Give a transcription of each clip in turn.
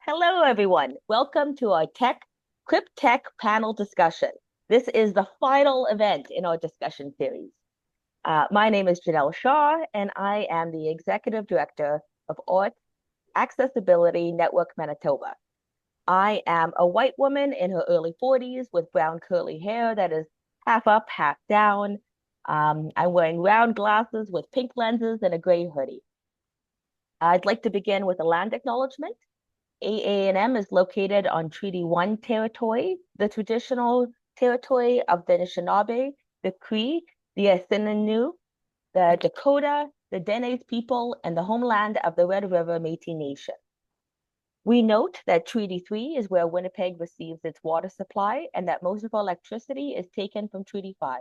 Hello, everyone. Welcome to our Crip-Tech panel discussion. This is the final event in our discussion series. My name is Janelle Shaw, and I am the Executive Director of Art Accessibility Network Manitoba. I am a white woman in her early 40s with brown curly hair that is half up, half down. I'm wearing round glasses with pink lenses and a gray hoodie. I'd like to begin with a land acknowledgement. AANM is located on Treaty 1 territory, the traditional territory of the Anishinaabe, the Cree, the Asininu, the Dakota, the Dene people, and the homeland of the Red River Métis Nation. We note that Treaty 3 is where Winnipeg receives its water supply and that most of our electricity is taken from Treaty 5.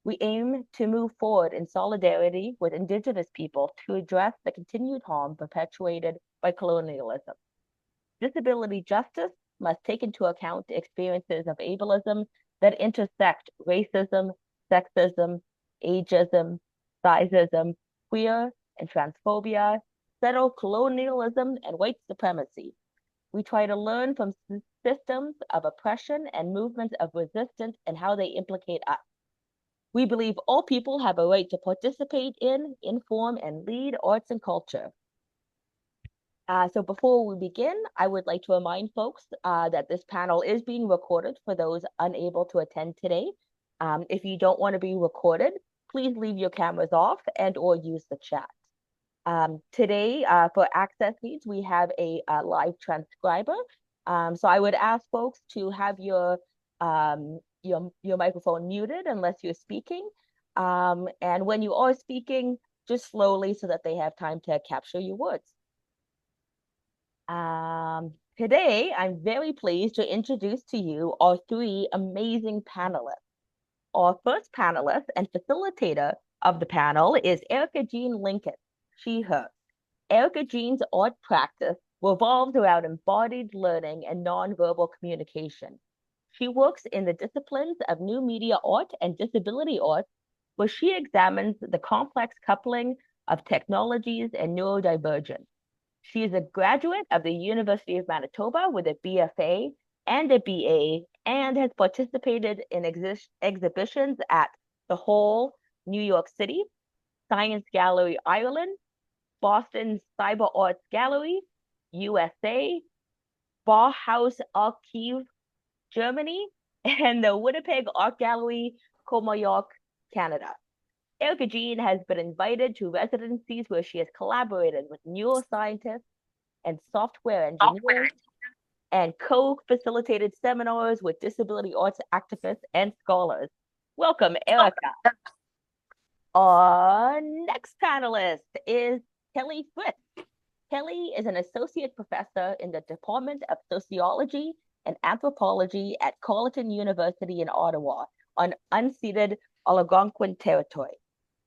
We aim to move forward in solidarity with Indigenous people to address the continued harm perpetuated by colonialism. Disability justice must take into account the experiences of ableism that intersect racism, sexism, ageism, sizeism, queer and transphobia, settler colonialism, and white supremacy. We try to learn from systems of oppression and movements of resistance and how they implicate us. We believe all people have a right to participate in, inform, and lead arts and culture. So before we begin, I would like to remind folks that this panel is being recorded for those unable to attend today. If you don't want to be recorded, please leave your cameras off and or use the chat. Today, for access needs, we have a live transcriber. So I would ask folks to have your microphone muted unless you're speaking. And when you are speaking, just slowly so that they have time to capture your words. Today, I'm very pleased to introduce to you our three amazing panelists. Our first panelist and facilitator of the panel is Erica Jean Lincoln, she, her. Erica Jean's art practice revolves around embodied learning and nonverbal communication. She works in the disciplines of new media art and disability art, where she examines the complex coupling of technologies and neurodivergence. She is a graduate of the University of Manitoba with a BFA and a BA and has participated in exhibitions at the Hall, New York City, Science Gallery, Ireland, Boston's Cyber Arts Gallery, USA, Bauhaus Archive, Germany, and the Winnipeg Art Gallery, Comoyork, Canada. Erica Jean has been invited to residencies where she has collaborated with neuroscientists and software engineers and co-facilitated seminars with disability arts activists and scholars. Welcome, Erica. Our next panelist is Kelly Fritsch. Kelly is an associate professor in the Department of Sociology and Anthropology at Carleton University in Ottawa on unceded Algonquin territory.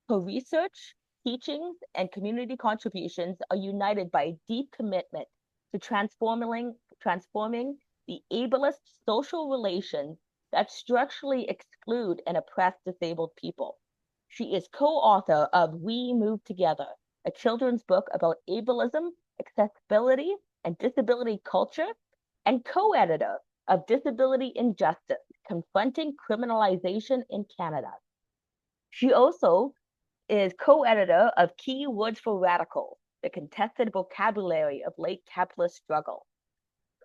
Her research, teachings, and community contributions are united by a deep commitment to transforming the ableist social relations that structurally exclude and oppress disabled people. She is co-author of We Move Together, a children's book about ableism, accessibility, and disability culture, and co-editor of Disability Injustice, Confronting Criminalization in Canada. She also is co-editor of Key Words for Radicals, the contested vocabulary of late capitalist struggle.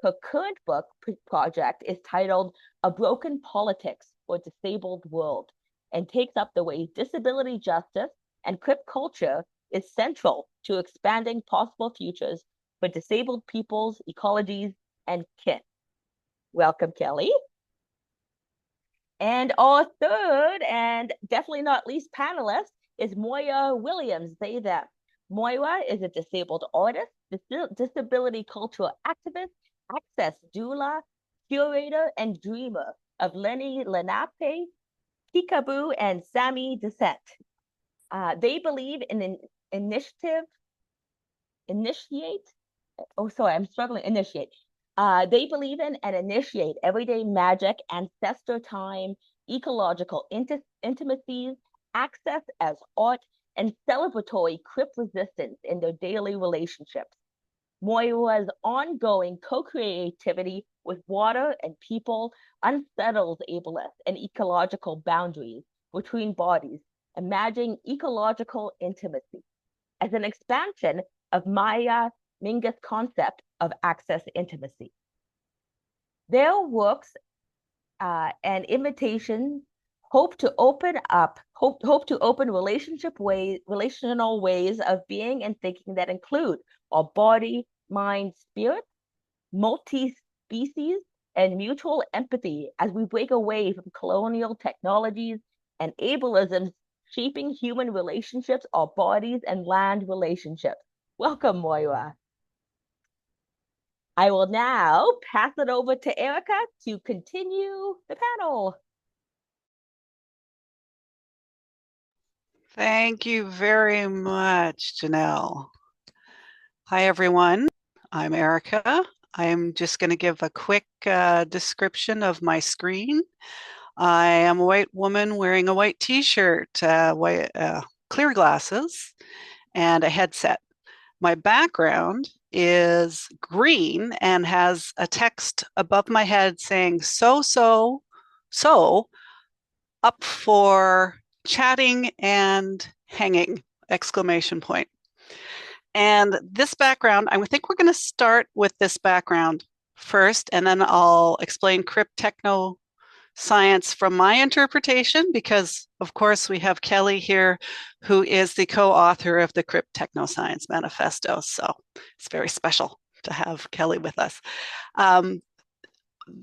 Her current book project is titled A Broken Politics for a Disabled World and takes up the way disability justice and Crip culture is central to expanding possible futures for disabled peoples, ecologies, and kin. Welcome, Kelly. And our third and definitely not least panelist is Moira Williams, they, them. Moira is a disabled artist, disability cultural activist, access doula, curator, and dreamer of Lenni Lenape, Peekaboo, and Sami descent. They believe in initiate. Oh, sorry, I'm struggling. Initiate. They believe in and initiate everyday magic, ancestor time, ecological intimacies, access as art, and celebratory Crip resistance in their daily relationships. Moira's ongoing co-creativity with water and people unsettles ableist and ecological boundaries between bodies, imagining ecological intimacy as an expansion of Maya Mingus concept of access intimacy. Their works and invitations hope to open relational ways of being and thinking that include our body, mind, spirit, multi-species, and mutual empathy as we break away from colonial technologies and ableism shaping human relationships, our bodies, and land relationships. Welcome, Moira. I will now pass it over to Erica to continue the panel. Thank you very much, Janelle. Hi, everyone. I'm Erica. I'm just going to give a quick description of my screen. I am a white woman wearing a white t-shirt, clear glasses, and a headset. My background is green and has a text above my head saying, so, up for chatting and hanging, exclamation point. And this background, I think we're going to start with this background first, and then I'll explain Crip-Techno science from my interpretation, because of course we have Kelly here, who is the co-author of the Crip-Techno Science Manifesto. So it's very special to have Kelly with us.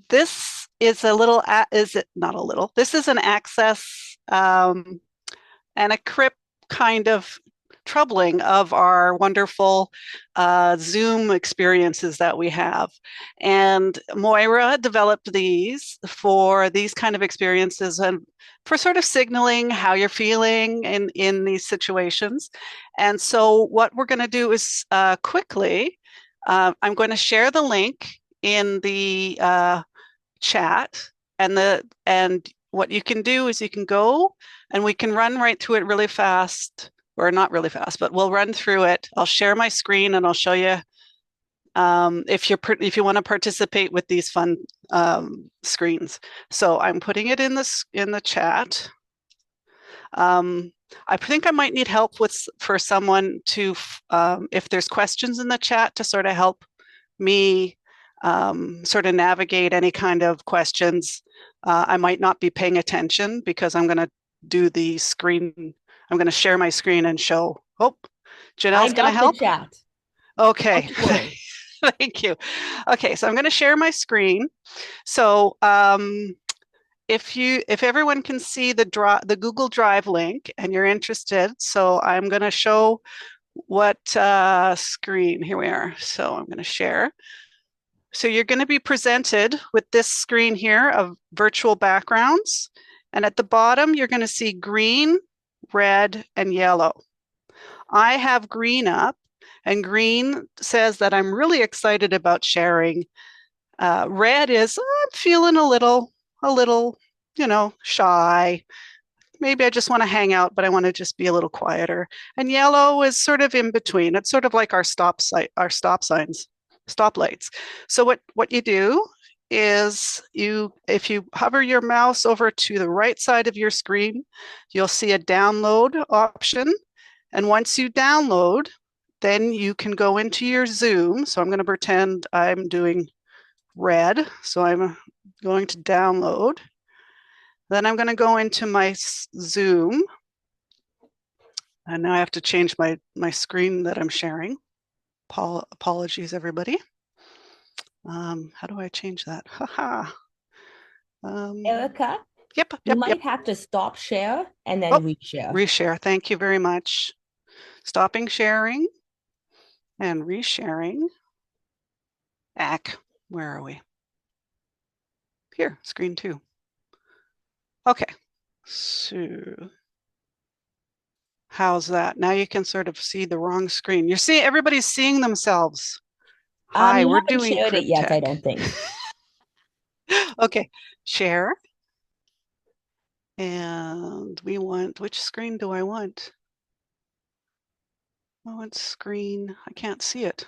This is a little, this is an access and a Crip kind of troubling of our wonderful Zoom experiences that we have. And Moira developed these for these kind of experiences and for sort of signaling how you're feeling in these situations. And so what we're going to do is quickly, I'm going to share the link in the chat, and what you can do is you can go and we can run right through it really fast, or not really fast, but we'll run through it. I'll share my screen and I'll show you if you want to participate with these fun screens. So I'm putting it in the chat. I think I might need help for someone to if there's questions in the chat to sort of help me sort of navigate any kind of questions. I might not be paying attention because I'm going to do the screen. I'm going to share my screen and show. Oh, Janelle's going to help. The chat. Okay. Thank you. Okay, so I'm going to share my screen. So if everyone can see the Google Drive link and you're interested, so I'm going to show what screen. Here we are. So I'm going to share. So you're going to be presented with this screen here of virtual backgrounds. And at the bottom, you're going to see green, red, and yellow. I have green up, and green says that I'm really excited about sharing. Red is I'm feeling a little, shy. Maybe I just want to hang out, but I want to just be a little quieter. And yellow is sort of in between. It's sort of like our stop signs. Stoplights. So what you do is if you hover your mouse over to the right side of your screen, you'll see a download option. And once you download, then you can go into your Zoom. So I'm going to pretend I'm doing red. So I'm going to download. Then I'm going to go into my Zoom. And now I have to change my screen that I'm sharing. Apologies, everybody. How do I change that? Erica? Yep. You might have to stop share and then reshare. Reshare. Thank you very much. Stopping sharing and resharing. Where are we? Here, screen 2. Okay. So how's that? Now you can sort of see the wrong screen. You're seeing everybody's seeing themselves. Hi, we're doing shared it yet, I don't think. Okay, share. And we want, which screen do I want? Oh, it's screen, I can't see it.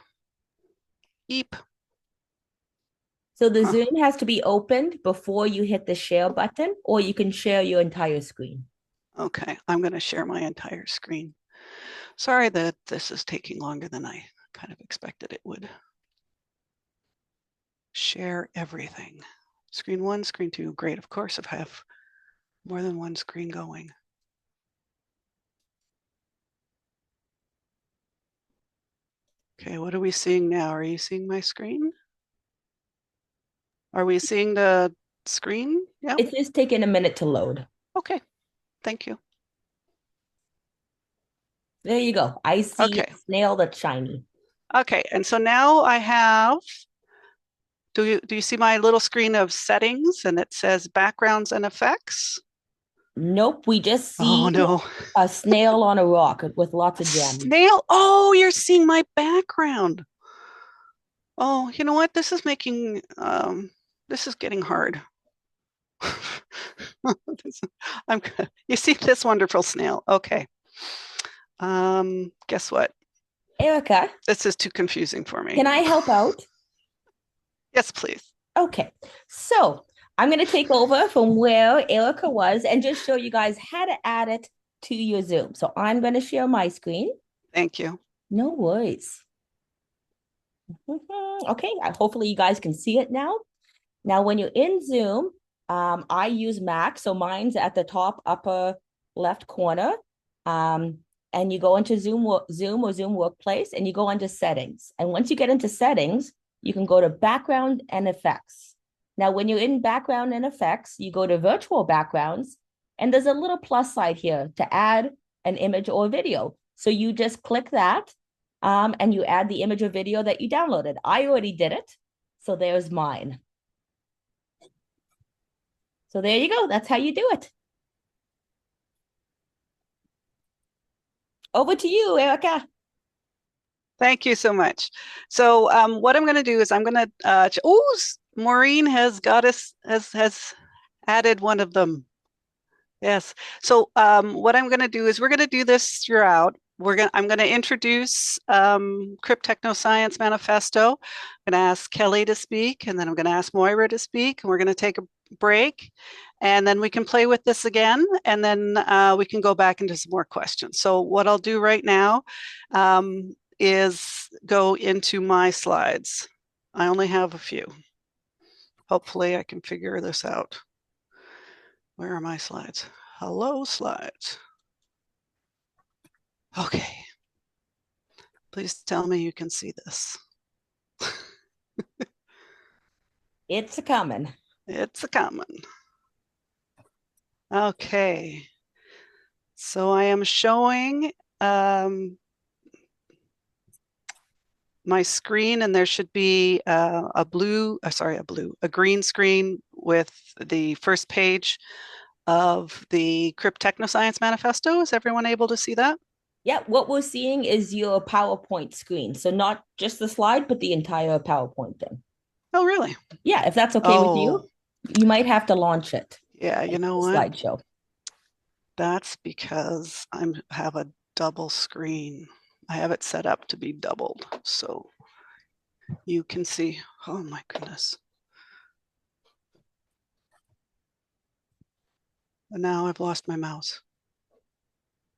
Eep. So the Zoom has to be opened before you hit the share button, or you can share your entire screen. Okay, I'm going to share my entire screen. Sorry that this is taking longer than I kind of expected it would. Share everything. Screen 1, screen 2, great. Of course, if I have more than one screen going. Okay, what are we seeing now? Are you seeing my screen? Are we seeing the screen? Yeah. It's just taking a minute to load. Okay, thank you. There you go. I see Okay. a snail that's shiny. Okay, and so now I have, do you see my little screen of settings and it says backgrounds and effects? Nope, we just Oh see no. a snail on a rock with lots of gems. Snail. Oh, you're seeing my background. Oh, you know what? This is making, this is getting hard. You see this wonderful snail. Okay. Guess what? Erica, This is too confusing for me. can I help out? Yes, please. Okay, so I'm going to take over from where Erica was and just show you guys how to add it to your Zoom. So I'm going to share my screen. Thank you. No worries. Okay, hopefully you guys can see it now. Now, when you're in Zoom, I use Mac, so mine's at the top upper left corner. And you go into Zoom or Zoom Workplace, and you go into Settings. And once you get into Settings, you can go to Background and Effects. Now, when you're in Background and Effects, you go to Virtual Backgrounds, and there's a little plus side here to add an image or video. So you just click that, and you add the image or video that you downloaded. I already did it, so there's mine. So there you go. That's how you do it. Over to you, Erica. Thank you so much. So what I'm going to do is I'm going to, oh, Maureen has got us, has added one of them. Yes. So what I'm going to do is we're going to do this throughout. I'm going to introduce Crip-Technoscience Manifesto. I'm going to ask Kelly to speak, and then I'm going to ask Moira to speak, and we're going to take a break, and then we can play with this again, and then we can go back into some more questions. So what I'll do right now is go into my slides. I only have a few. Hopefully I can figure this out. Where are my slides? Hello, slides. Okay. Please tell me you can see this. It's a coming. It's a coming. Okay. So I am showing my screen, and there should be a green screen with the first page of the Crip-Technoscience Manifesto. Is everyone able to see that? Yeah, what we're seeing is your PowerPoint screen. So not just the slide, but the entire PowerPoint thing. Oh, really? Yeah, if that's okay with you, you might have to launch it. Yeah, you know what? Slideshow. That's because I have a double screen. I have it set up to be doubled, so you can see. Oh my goodness. And now I've lost my mouse.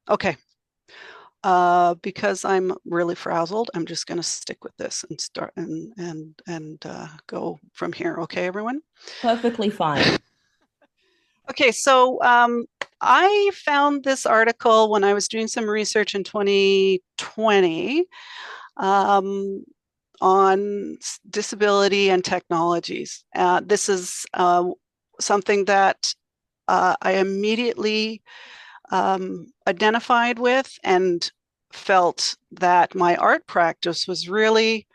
Okay. Because I'm really frazzled, I'm just going to stick with this and start and go from here. Okay, everyone? Perfectly fine. Okay, so I found this article when I was doing some research in 2020 on disability and technologies. This is something that I immediately identified with and felt that my art practice was really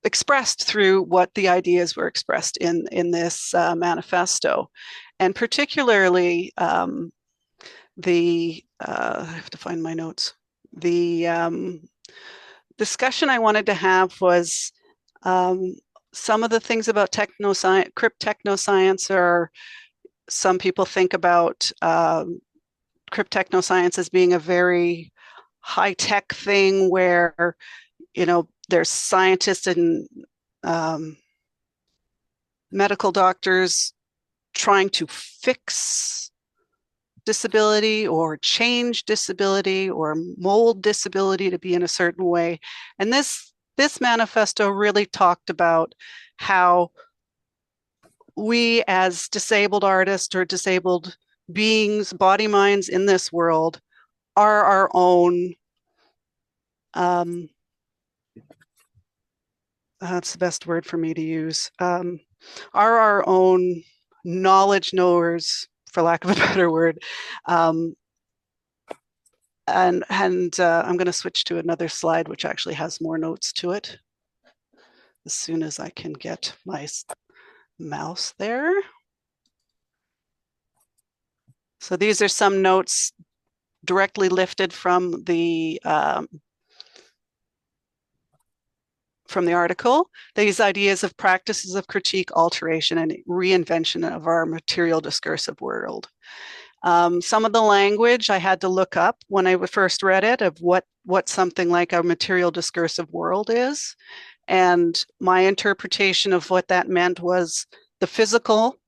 expressed through what the ideas were expressed in this manifesto. And particularly I have to find my notes. The discussion I wanted to have was some of the things about Crip-Technoscience are, some people think about Crip-Technoscience as being a very high-tech thing where there's scientists and medical doctors trying to fix disability or change disability or mold disability to be in a certain way. And this manifesto really talked about how we as disabled artists or disabled beings, body minds in this world are our own, that's the best word for me to use, are our own knowledge knowers, for lack of a better word. And I'm going to switch to another slide, which actually has more notes to it as soon as I can get my mouse there. So these are some notes directly lifted from the article. These ideas of practices of critique, alteration, and reinvention of our material discursive world. Some of the language I had to look up when I first read it of what something like a material discursive world is. And my interpretation of what that meant was the physical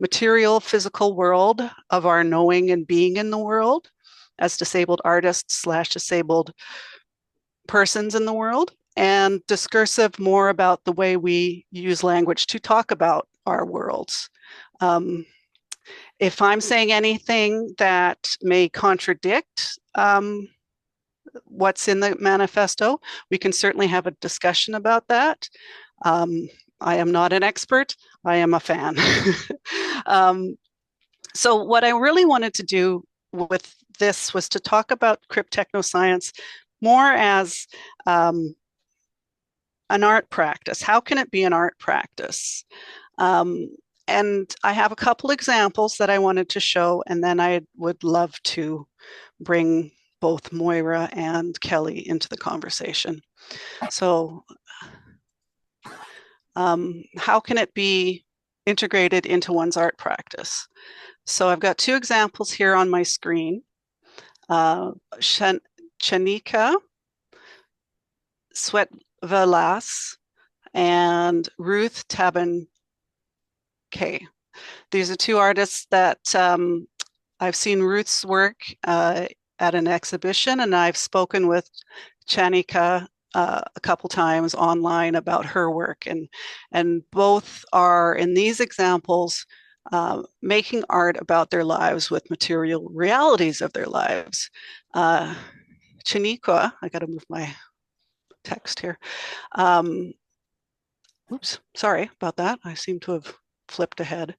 world of our knowing and being in the world as disabled artists / disabled persons in the world, and discursive more about the way we use language to talk about our worlds. If I'm saying anything that may contradict what's in the manifesto, we can certainly have a discussion about that. I am not an expert. I am a fan. So what I really wanted to do with this was to talk about Crip-Technoscience more as an art practice. How can it be an art practice? And I have a couple examples that I wanted to show, and then I would love to bring both Moira and Kelly into the conversation. So how can it be integrated into one's art practice? So I've got two examples here on my screen. Chanika Sweatvelas and Ruth Tabin K. These are two artists that I've seen Ruth's work at an exhibition, and I've spoken with Chanika a couple times online about her work, and both are in these examples making art about their lives with material realities of their lives. Chanika, I got to move my text here. Oops, sorry about that. I seem to have flipped ahead.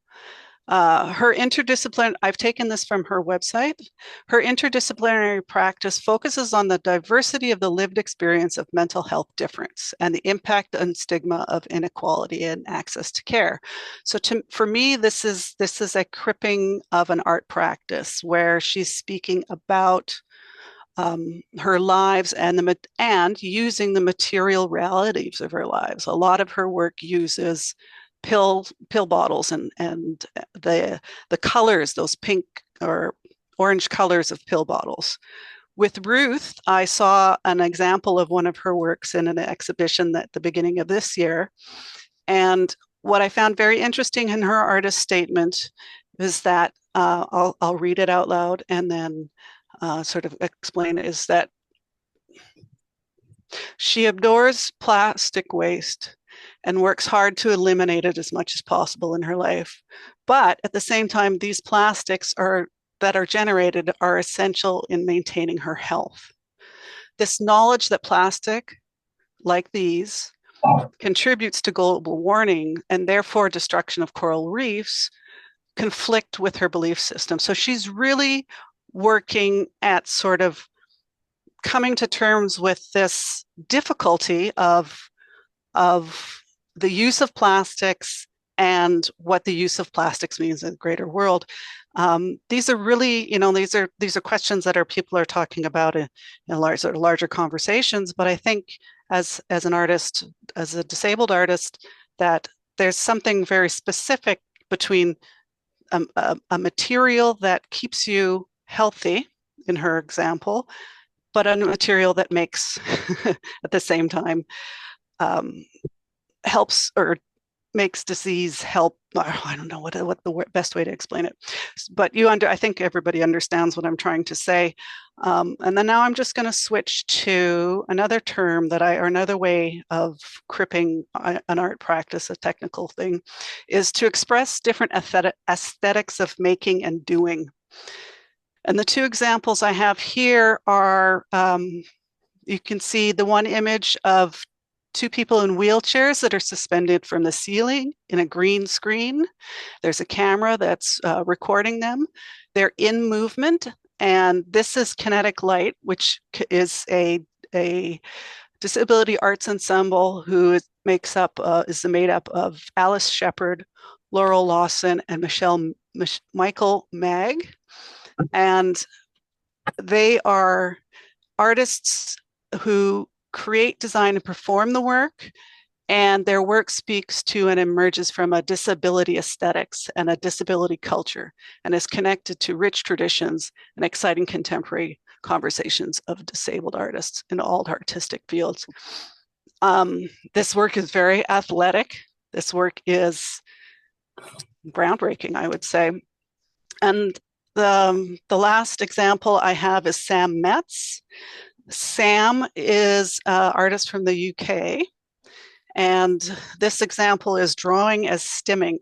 Her interdisciplinary, I've taken this from her website. Her interdisciplinary practice focuses on the diversity of the lived experience of mental health difference and the impact and stigma of inequality and access to care. So for me, this is a cripping of an art practice where she's speaking about her lives and using the material realities of her lives. A lot of her work uses pill bottles and the colors, those pink or orange colors of pill bottles. With Ruth, I saw an example of one of her works in an exhibition at the beginning of this year. And what I found very interesting in her artist statement is that I'll read it out loud and then sort of explain it, is that she adores plastic waste and works hard to eliminate it as much as possible in her life. But at the same time, these plastics that are generated are essential in maintaining her health. This knowledge that plastic, like these, contributes to global warming and therefore destruction of coral reefs conflict with her belief system. So she's really working at sort of coming to terms with this difficulty of the use of plastics and what the use of plastics means in the greater world. These are really, these are questions that people are talking about in larger conversations. But I think as an artist, as a disabled artist, that there's something very specific between a material that keeps you healthy, in her example, but a material that makes at the same time helps or makes disease help. I don't know what the best way to explain it, but I think everybody understands what I'm trying to say. And then now I'm just going to switch to another term or another way of cripping an art practice, a technical thing, is to express different aesthetics of making and doing. And the two examples I have here are, you can see the one image of two people in wheelchairs that are suspended from the ceiling in a green screen. There's a camera that's recording them. They're in movement, and this is Kinetic Light, which is a disability arts ensemble who is made up of Alice Shepard, Laurel Lawson, and Michael Mag. And they are artists who create, design, and perform the work, and their work speaks to and emerges from a disability aesthetics and a disability culture, and is connected to rich traditions and exciting contemporary conversations of disabled artists in all artistic fields. This work is very athletic. This work is groundbreaking, I would say. And the last example I have is Sam Metz. Sam is an artist from the UK, and this example is drawing as stimming.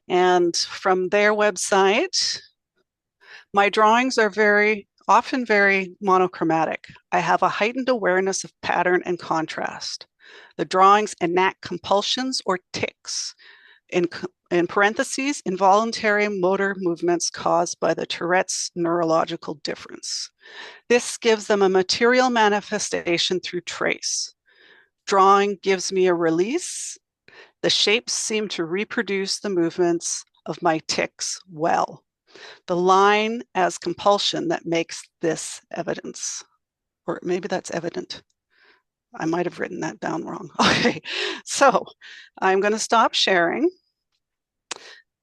And from their website, my drawings are often very monochromatic. I have a heightened awareness of pattern and contrast. The drawings enact compulsions or tics. In parentheses, involuntary motor movements caused by the Tourette's neurological difference. This gives them a material manifestation through trace. Drawing gives me a release. The shapes seem to reproduce the movements of my tics well. The line as compulsion that makes this evidence, or maybe that's evident. I might have written that down wrong. Okay, so I'm going to stop sharing.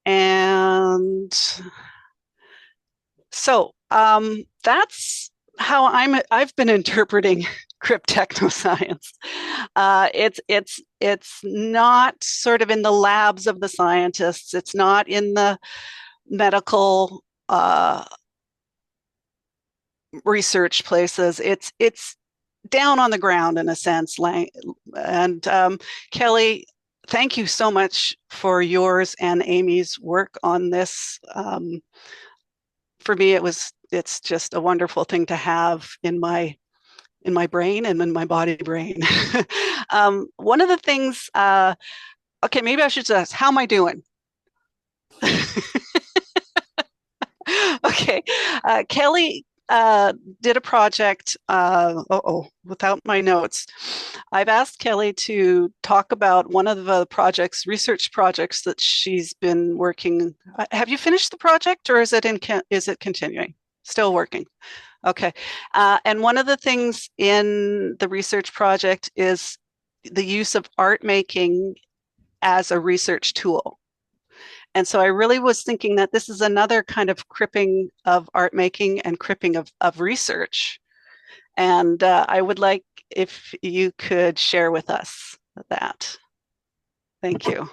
And so that's how I've been interpreting cryptechnoscience. It's not sort of in the labs of the scientists. It's not in the medical research places. It's down on the ground in a sense. And Kelly, thank you so much for yours and Amy's work on this. For me, it's just a wonderful thing to have in my brain and in my body brain. One of the things, okay, maybe I should just ask, how am I doing? Okay, Kelly did a project, without my notes. I've asked Kelly to talk about one of the research projects that she's been working. Have you finished the project, or is it continuing? Still working. Okay. And one of the things in the research project is the use of art making as a research tool. And so I really was thinking that this is another kind of cripping of art making and cripping of research. And I would like if you could share with us that. Thank you.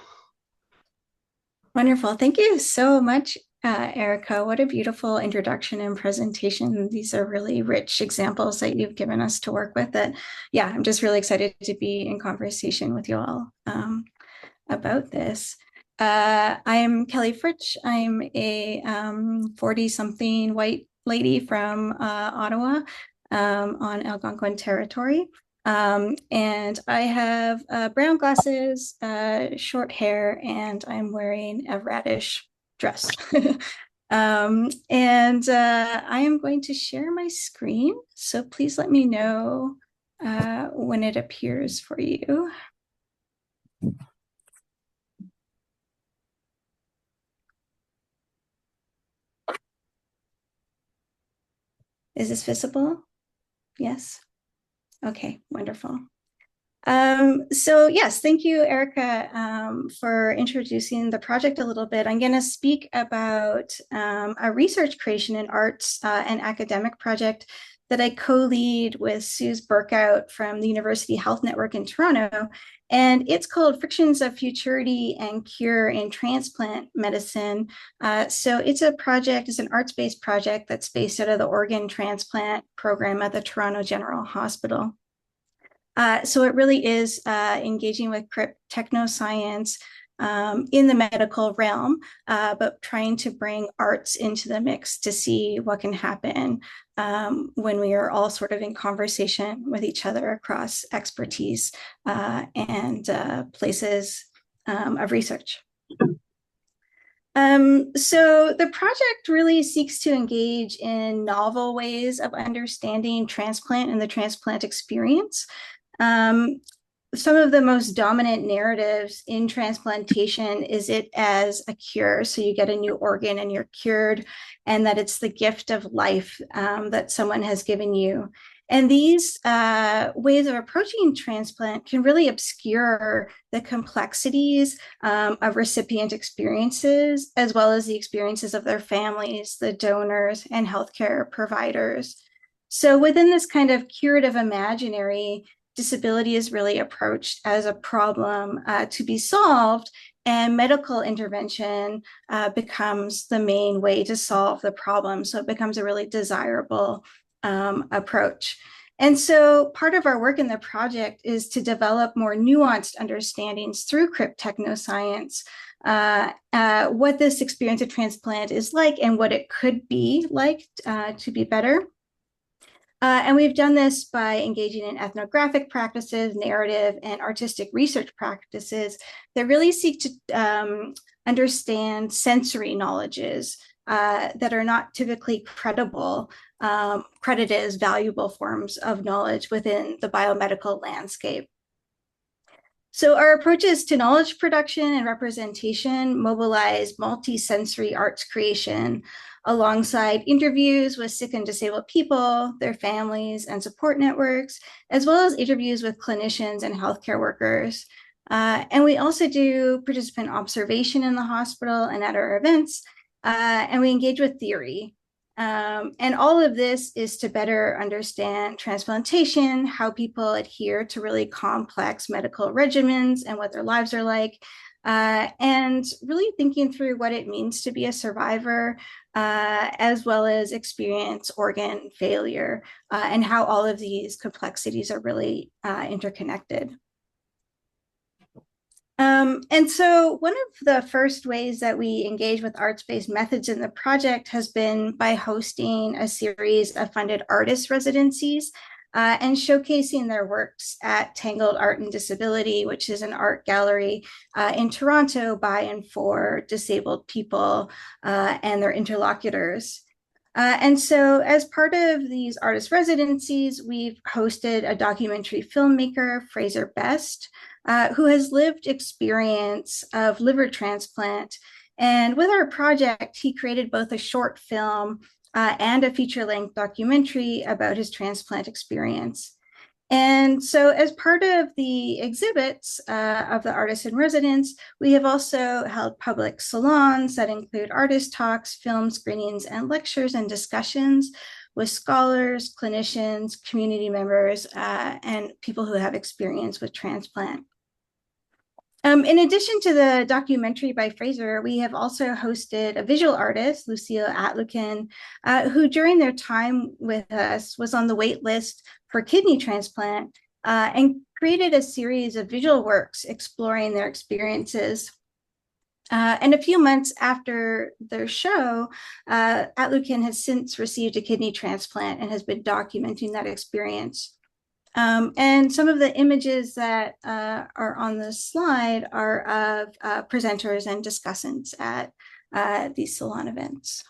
Wonderful. Thank you so much, Erica. What a beautiful introduction and presentation. These are really rich examples that you've given us to work with. I'm just really excited to be in conversation with you all about this. I am Kelly Fritsch. I'm a 40-something white lady from Ottawa on Algonquin territory. And I have brown glasses, short hair, and I'm wearing a radish dress. I am going to share my screen. So please let me know when it appears for you. Is this visible? Yes. Okay, wonderful. So yes, thank you, Erica, for introducing the project a little bit. I'm going to speak about a research creation in arts and academic project that I co-lead with Suze Burkout from the University Health Network in Toronto. And it's called Frictions of Futurity and Cure in Transplant Medicine. So it's a project, it's an arts-based project that's based out of the organ transplant program at the Toronto General Hospital. So it really is engaging with technoscience in the medical realm, but trying to bring arts into the mix to see what can happen when we are all sort of in conversation with each other across expertise and places of research. So the project really seeks to engage in novel ways of understanding transplant and the transplant experience. Some of the most dominant narratives in transplantation is it as a cure. So you get a new organ and you're cured, and that it's the gift of life that someone has given you. And these ways of approaching transplant can really obscure the complexities of recipient experiences, as well as the experiences of their families, the donors, and healthcare providers. So within this kind of curative imaginary, disability is really approached as a problem to be solved, and medical intervention becomes the main way to solve the problem. So it becomes a really desirable approach. And so part of our work in the project is to develop more nuanced understandings through Crip-Technoscience, what this experience of transplant is like and what it could be like to be better. And we've done this by engaging in ethnographic practices, narrative, and artistic research practices that really seek to understand sensory knowledges that are not typically credited as valuable forms of knowledge within the biomedical landscape. So our approaches to knowledge production and representation mobilize multisensory arts creation alongside interviews with sick and disabled people, their families, and support networks, as well as interviews with clinicians and healthcare workers. And we also do participant observation in the hospital and at our events, and we engage with theory. And all of this is to better understand transplantation, how people adhere to really complex medical regimens and what their lives are like, and really thinking through what it means to be a survivor, as well as experience organ failure, and how all of these complexities are really interconnected. And so one of the first ways that we engage with arts-based methods in the project has been by hosting a series of funded artist residencies and showcasing their works at Tangled Art and Disability, which is an art gallery in Toronto by and for disabled people and their interlocutors. And so as part of these artist residencies, we've hosted a documentary filmmaker, Fraser Best, who has lived experience of liver transplant. And with our project, he created both a short film and a feature-length documentary about his transplant experience. And so as part of the exhibits of the artists in residence, we have also held public salons that include artist talks, film screenings, and lectures and discussions with scholars, clinicians, community members, and people who have experience with transplant. In addition to the documentary by Fraser, we have also hosted a visual artist, Lucille Atlukin, who during their time with us was on the wait list for kidney transplant and created a series of visual works exploring their experiences. And a few months after their show, Atlukin has since received a kidney transplant and has been documenting that experience. And some of the images that are on this slide are of presenters and discussants at these salon events.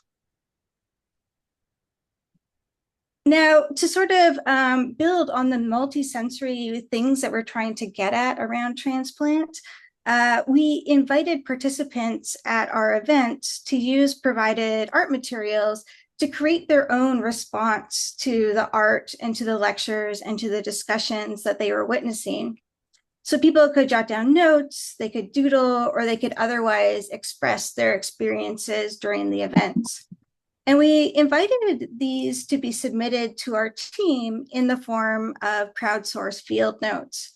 Now, to sort of build on the multisensory things that we're trying to get at around transplant, we invited participants at our events to use provided art materials to create their own response to the art and to the lectures and to the discussions that they were witnessing. So people could jot down notes, they could doodle, or they could otherwise express their experiences during the events. And we invited these to be submitted to our team in the form of crowdsourced field notes.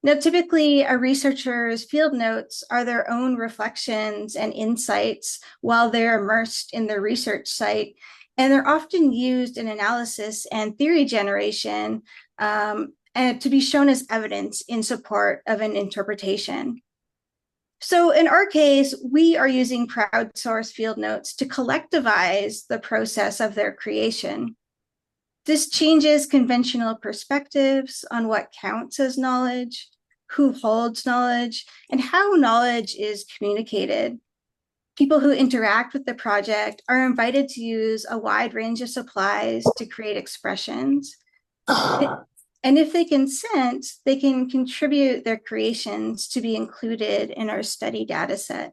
Now, typically, a researcher's field notes are their own reflections and insights while they're immersed in their research site, and they're often used in analysis and theory generation and to be shown as evidence in support of an interpretation. So in our case, we are using crowdsourced field notes to collectivize the process of their creation. This changes conventional perspectives on what counts as knowledge, who holds knowledge, and how knowledge is communicated. People who interact with the project are invited to use a wide range of supplies to create expressions. And if they consent, they can contribute their creations to be included in our study data set.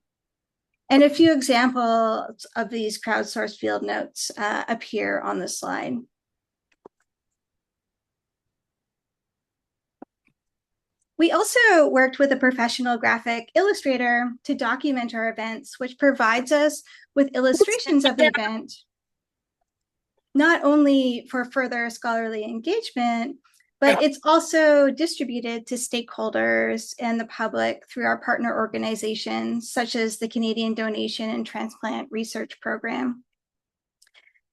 And a few examples of these crowdsourced field notes appear on the slide. We also worked with a professional graphic illustrator to document our events, which provides us with illustrations of the event, not only for further scholarly engagement, but it's also distributed to stakeholders and the public through our partner organizations, such as the Canadian Donation and Transplant Research Program.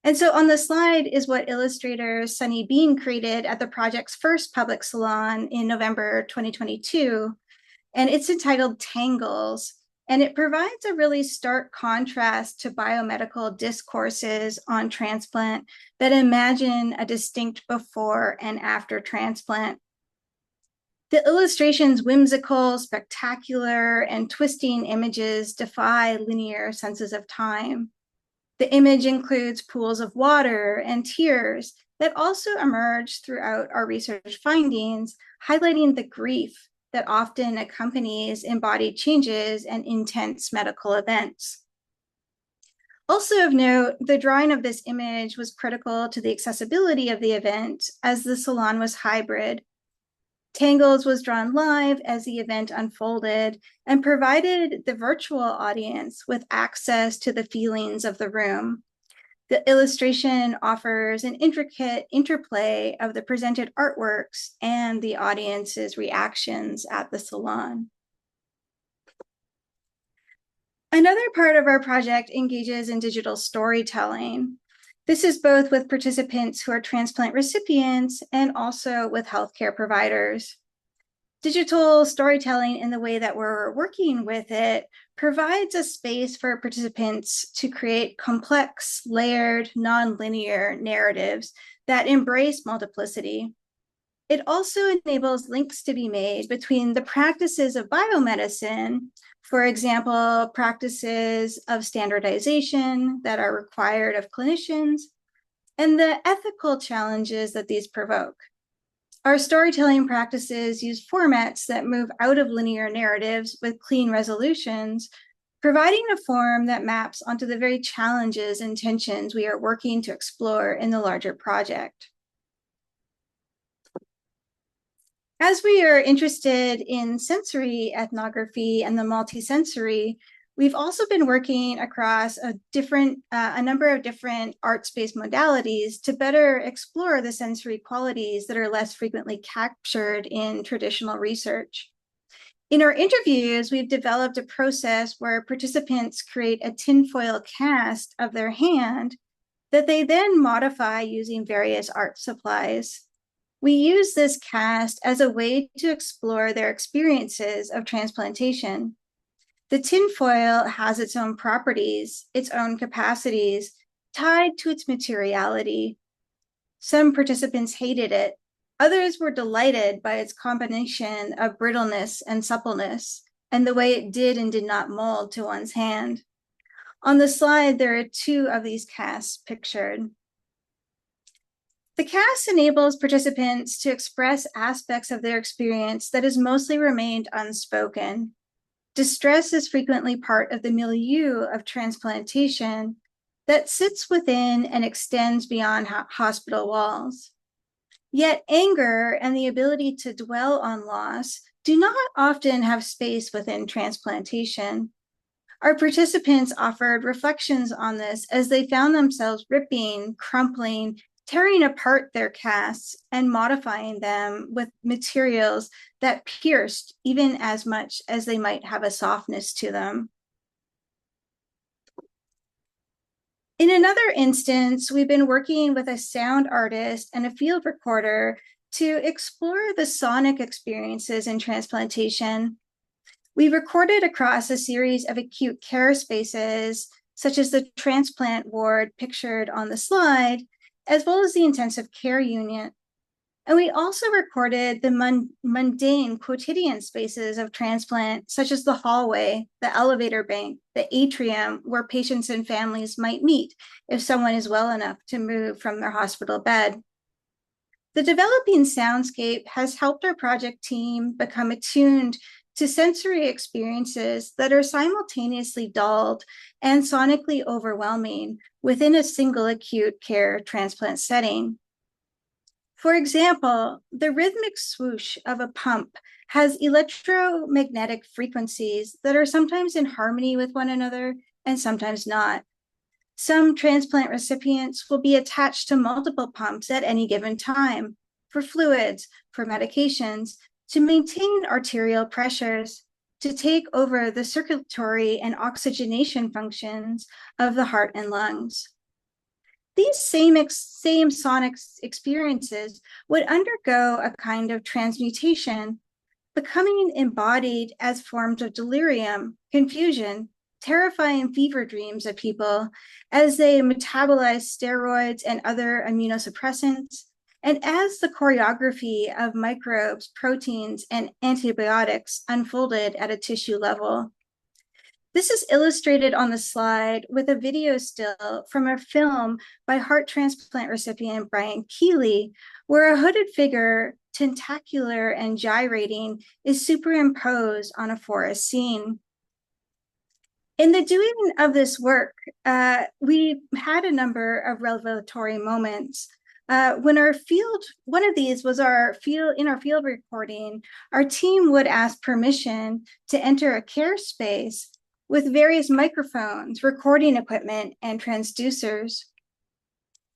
And so on the slide is what illustrator Sunny Bean created at the project's first public salon in November 2022. And it's entitled Tangles. And it provides a really stark contrast to biomedical discourses on transplant that imagine a distinct before and after transplant. The illustration's whimsical, spectacular, and twisting images defy linear senses of time. The image includes pools of water and tears that also emerge throughout our research findings, highlighting the grief that often accompanies embodied changes and intense medical events. Also of note, the drawing of this image was critical to the accessibility of the event as the salon was hybrid. Tangles was drawn live as the event unfolded and provided the virtual audience with access to the feelings of the room. The illustration offers an intricate interplay of the presented artworks and the audience's reactions at the salon. Another part of our project engages in digital storytelling. This is both with participants who are transplant recipients and also with healthcare providers. Digital storytelling, in the way that we're working with it, provides a space for participants to create complex, layered, nonlinear narratives that embrace multiplicity. It also enables links to be made between the practices of biomedicine, for example, practices of standardization that are required of clinicians, and the ethical challenges that these provoke. Our storytelling practices use formats that move out of linear narratives with clean resolutions, providing a form that maps onto the very challenges and tensions we are working to explore in the larger project. As we are interested in sensory ethnography and the multisensory, we've also been working across a number of different art-based modalities to better explore the sensory qualities that are less frequently captured in traditional research. In our interviews, we've developed a process where participants create a tinfoil cast of their hand that they then modify using various art supplies. We use this cast as a way to explore their experiences of transplantation. The tinfoil has its own properties, its own capacities, tied to its materiality. Some participants hated it. Others were delighted by its combination of brittleness and suppleness, and the way it did and did not mold to one's hand. On the slide, there are two of these casts pictured. The cast enables participants to express aspects of their experience that has mostly remained unspoken. Distress is frequently part of the milieu of transplantation that sits within and extends beyond hospital walls. Yet anger and the ability to dwell on loss do not often have space within transplantation. Our participants offered reflections on this as they found themselves ripping, crumpling, tearing apart their casts and modifying them with materials that pierced even as much as they might have a softness to them. In another instance, we've been working with a sound artist and a field recorder to explore the sonic experiences in transplantation. We recorded across a series of acute care spaces, such as the transplant ward pictured on the slide, as well as the intensive care unit. And we also recorded the mundane quotidian spaces of transplant, such as the hallway, the elevator bank, the atrium, where patients and families might meet if someone is well enough to move from their hospital bed. The developing soundscape has helped our project team become attuned to sensory experiences that are simultaneously dulled and sonically overwhelming within a single acute care transplant setting. For example, the rhythmic swoosh of a pump has electromagnetic frequencies that are sometimes in harmony with one another and sometimes not. Some transplant recipients will be attached to multiple pumps at any given time for fluids, for medications, to maintain arterial pressures, to take over the circulatory and oxygenation functions of the heart and lungs. These same sonic experiences would undergo a kind of transmutation, becoming embodied as forms of delirium, confusion, terrifying fever dreams of people as they metabolize steroids and other immunosuppressants, and as the choreography of microbes, proteins, and antibiotics unfolded at a tissue level. This is illustrated on the slide with a video still from a film by heart transplant recipient Brian Keeley, where a hooded figure, tentacular and gyrating, is superimposed on a forest scene. In the doing of this work, we had a number of revelatory moments. One of these was in our field recording, our team would ask permission to enter a care space with various microphones, recording equipment, and transducers.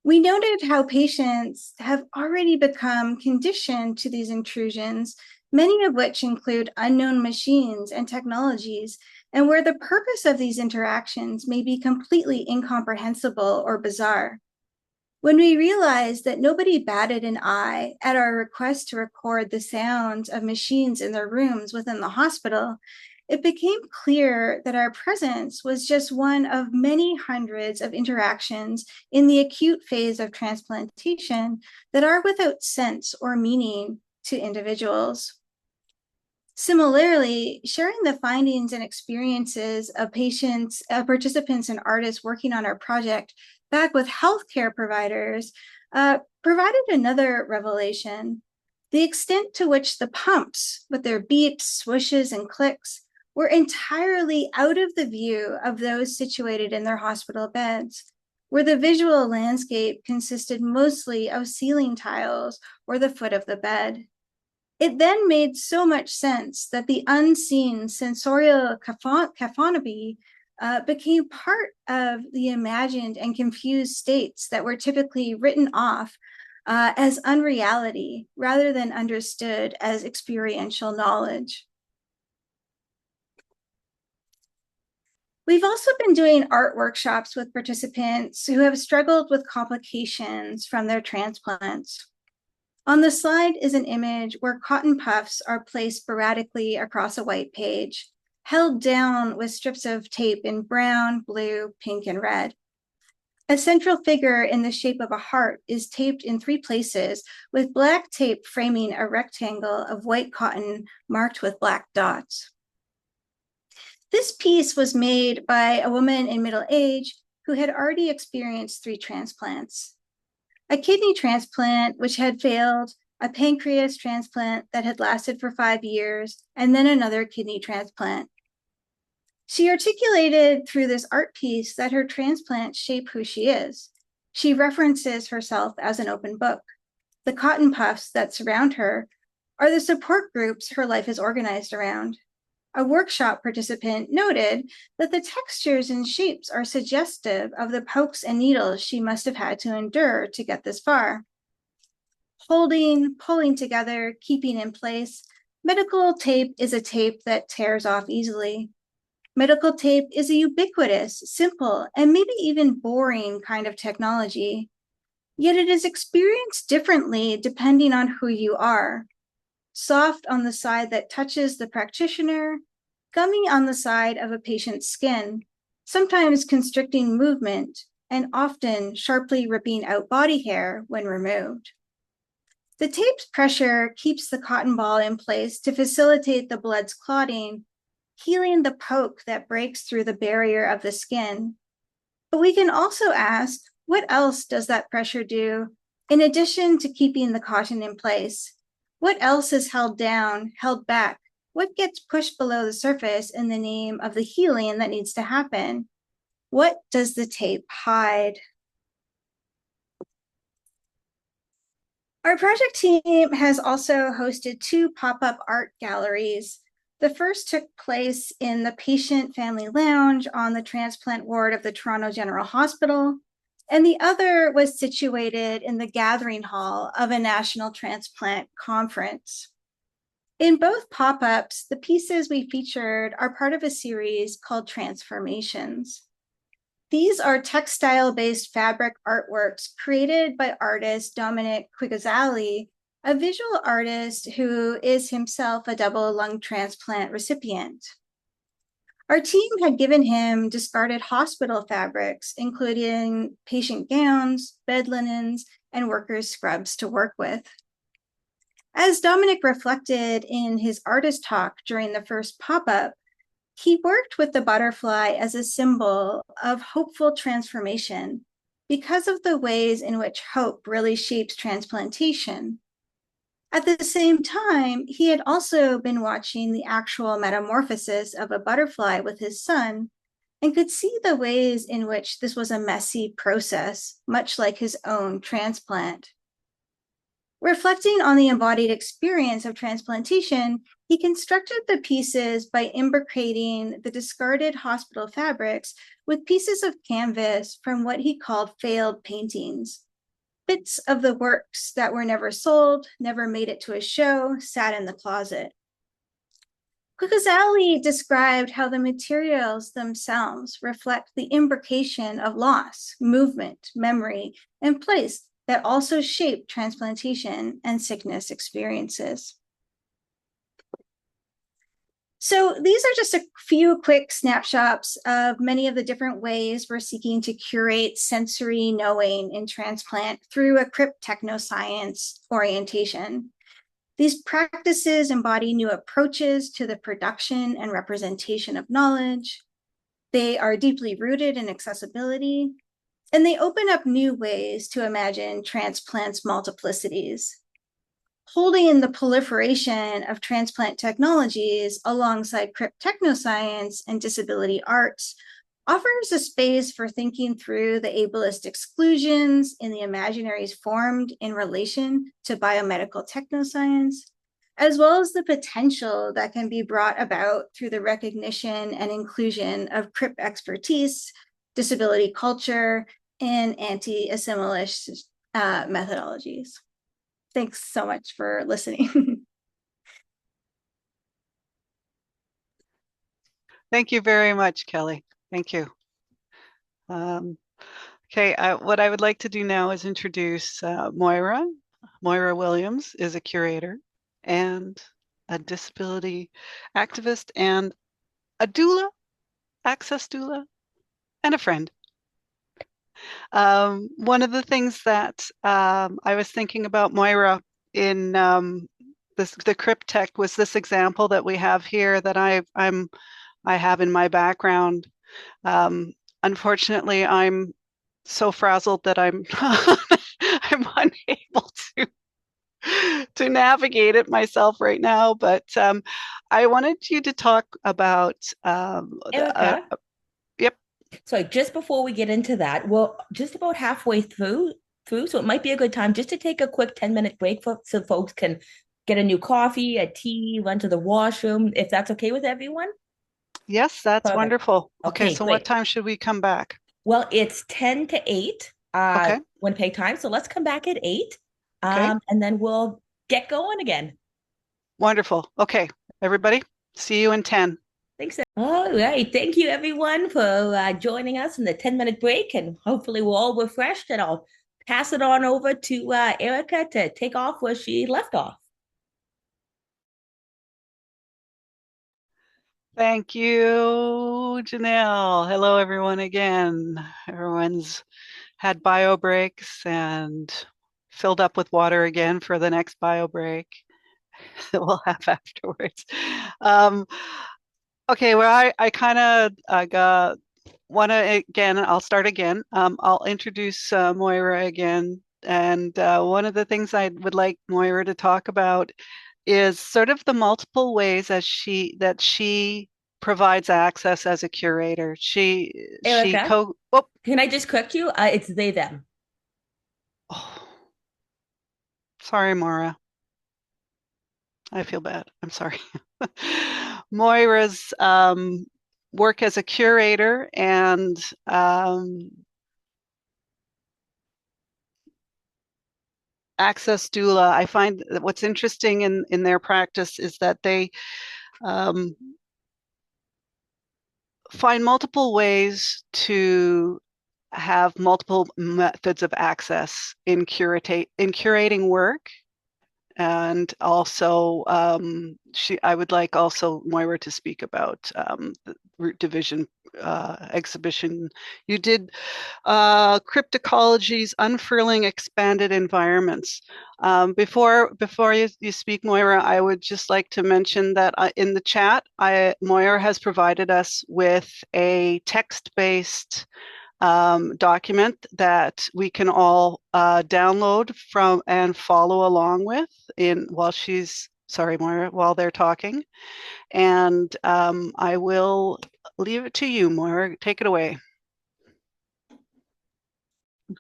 We noted how patients have already become conditioned to these intrusions, many of which include unknown machines and technologies, and where the purpose of these interactions may be completely incomprehensible or bizarre. When we realized that nobody batted an eye at our request to record the sounds of machines in their rooms within the hospital, it became clear that our presence was just one of many hundreds of interactions in the acute phase of transplantation that are without sense or meaning to individuals. Similarly, sharing the findings and experiences of patients, participants, and artists working on our project back with healthcare providers provided another revelation. The extent to which the pumps, with their beeps, swooshes, and clicks, were entirely out of the view of those situated in their hospital beds, where the visual landscape consisted mostly of ceiling tiles or the foot of the bed. It then made so much sense that the unseen sensorial cacophony became part of the imagined and confused states that were typically written off as unreality rather than understood as experiential knowledge. We've also been doing art workshops with participants who have struggled with complications from their transplants. On the slide is an image where cotton puffs are placed sporadically across a white page, held down with strips of tape in brown, blue, pink, and red. A central figure in the shape of a heart is taped in 3 places with black tape framing a rectangle of white cotton marked with black dots. This piece was made by a woman in middle age who had already experienced 3 transplants. A kidney transplant, which had failed, a pancreas transplant that had lasted for 5 years, and then another kidney transplant. She articulated through this art piece that her transplants shape who she is. She references herself as an open book. The cotton puffs that surround her are the support groups her life is organized around. a workshop participant noted that the textures and shapes are suggestive of the pokes and needles she must have had to endure to get this far. Holding, pulling together, keeping in place, medical tape is a tape that tears off easily. Medical tape is a ubiquitous, simple, and maybe even boring kind of technology. Yet it is experienced differently depending on who you are. Soft on the side that touches the practitioner, gummy on the side of a patient's skin, sometimes constricting movement, and often sharply ripping out body hair when removed. The tape's pressure keeps the cotton ball in place to facilitate the blood's clotting, healing the poke that breaks through the barrier of the skin. But we can also ask, what else does that pressure do in addition to keeping the cotton in place? What else is held down, held back? What gets pushed below the surface in the name of the healing that needs to happen? What does the tape hide? Our project team has also hosted 2 pop-up art galleries. The first took place in the Patient Family Lounge on the transplant ward of the Toronto General Hospital, and the other was situated in the gathering hall of a national transplant conference. In both pop-ups, the pieces we featured are part of a series called Transformations. These are textile-based fabric artworks created by artist Dominic Quigazzali, a visual artist who is himself a double lung transplant recipient. Our team had given him discarded hospital fabrics, including patient gowns, bed linens, and workers' scrubs to work with. As Dominic reflected in his artist talk during the first pop-up, he worked with the butterfly as a symbol of hopeful transformation because of the ways in which hope really shapes transplantation. At the same time, he had also been watching the actual metamorphosis of a butterfly with his son and could see the ways in which this was a messy process, much like his own transplant. Reflecting on the embodied experience of transplantation, he constructed the pieces by imbricating the discarded hospital fabrics with pieces of canvas from what he called failed paintings. Bits of the works that were never sold, never made it to a show, sat in the closet. Quigazzali described how the materials themselves reflect the imbrication of loss, movement, memory, and place that also shape transplantation and sickness experiences. So these are just a few quick snapshots of many of the different ways we're seeking to curate sensory knowing in transplant through a Crip-technoscience orientation. These practices embody new approaches to the production and representation of knowledge. They are deeply rooted in accessibility, and they open up new ways to imagine transplant's multiplicities. Holding the proliferation of transplant technologies alongside Crip-technoscience and disability arts offers a space for thinking through the ableist exclusions in the imaginaries formed in relation to biomedical technoscience, as well as the potential that can be brought about through the recognition and inclusion of Crip expertise, disability culture, and anti-assimilist methodologies. Thanks so much for listening. Thank you very much, Kelly. Thank you. Okay, what I would like to do now is introduce Moira. Moira Williams is a curator and a disability activist and a doula, access doula, and a friend. One of the things that I was thinking about Moira in the Crip-Tech was this example that we have here that I have in my background. Unfortunately, I'm so frazzled that I'm I'm unable to navigate it myself right now. But I wanted you to talk about Erica. Yep. So just before we get into that, well, just about halfway through, so it might be a good time just to take a quick 10-minute break so folks can get a new coffee, a tea, run to the washroom, if that's okay with everyone. Yes, that's Perfect. wonderful. Okay, Okay, so what great. time should we come back? Well, it's 10 to 8 Okay, Winnipeg time. So let's come back at 8 okay, and then we'll get going again. wonderful. Okay, everybody, see you in 10. Thanks. All right. Thank you, everyone, for joining us in the 10-minute break. And hopefully, we're all refreshed. And I'll pass it on over to Erica to take off where she left off. Thank you, Janelle. Hello, everyone again. Everyone's had bio breaks and filled up with water again for the next bio break that we'll have afterwards. Okay, well, I kind of want to again, I'll start again. I'll introduce Moira again. And one of the things I would like Moira to talk about is sort of the multiple ways that she provides access as a curator. Erica, can I just correct you? It's they, them. Oh, sorry, Moira. I feel bad. I'm sorry. Moira's work as a curator and access doula. I find that what's interesting in their practice is that they um, find multiple ways to have multiple methods of access in curating work. And also, I would like also Moira to speak about the Root Division exhibition. You did Crip-Ecologies, Unfurling Expanded Environments. Before you speak, Moira, I would just like to mention that in the chat, Moira has provided us with a text-based document that we can all download from and follow along with while they're talking. And I will leave it to you, Moira. Take it away.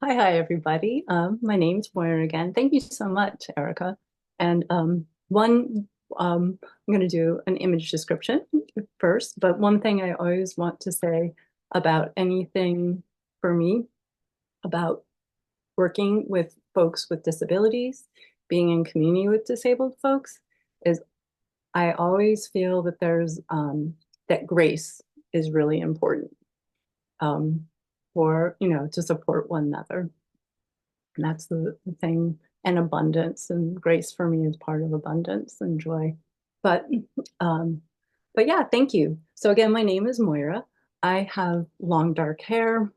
Hi, everybody. My name's Moira again. Thank you so much, Erica. And I'm going to do an image description first, but one thing I always want to say about anything for me about working with folks with disabilities, being in community with disabled folks, is I always feel that that grace is really important. To support one another. And that's the thing, and abundance, and grace for me is part of abundance and joy. But yeah, thank you. So again, my name is Moira. I have long dark hair.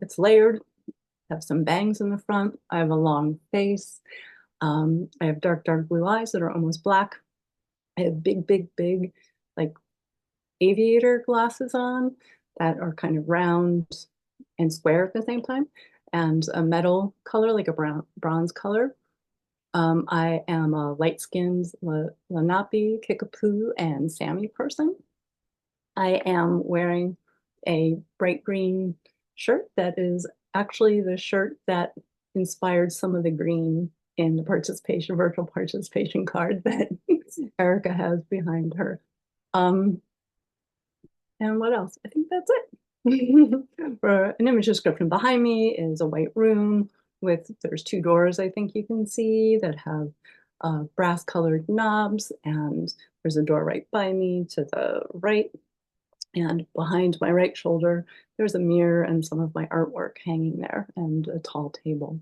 It's layered. I have some bangs in the front. I have a long face. I have dark blue eyes that are almost black. I have big, like aviator glasses on that are kind of round and square at the same time, and a metal color, like a bronze color. I am a light-skinned Lenape, Kickapoo, and Sami person. I am wearing a bright green shirt that is actually the shirt that inspired some of the green in the virtual participation card that Erica has behind her. And what else? I think that's it. For an image description, behind me is a white room there's 2 doors I think you can see that have brass colored knobs, and there's a door right by me to the right. And behind my right shoulder, there's a mirror and some of my artwork hanging there and a tall table.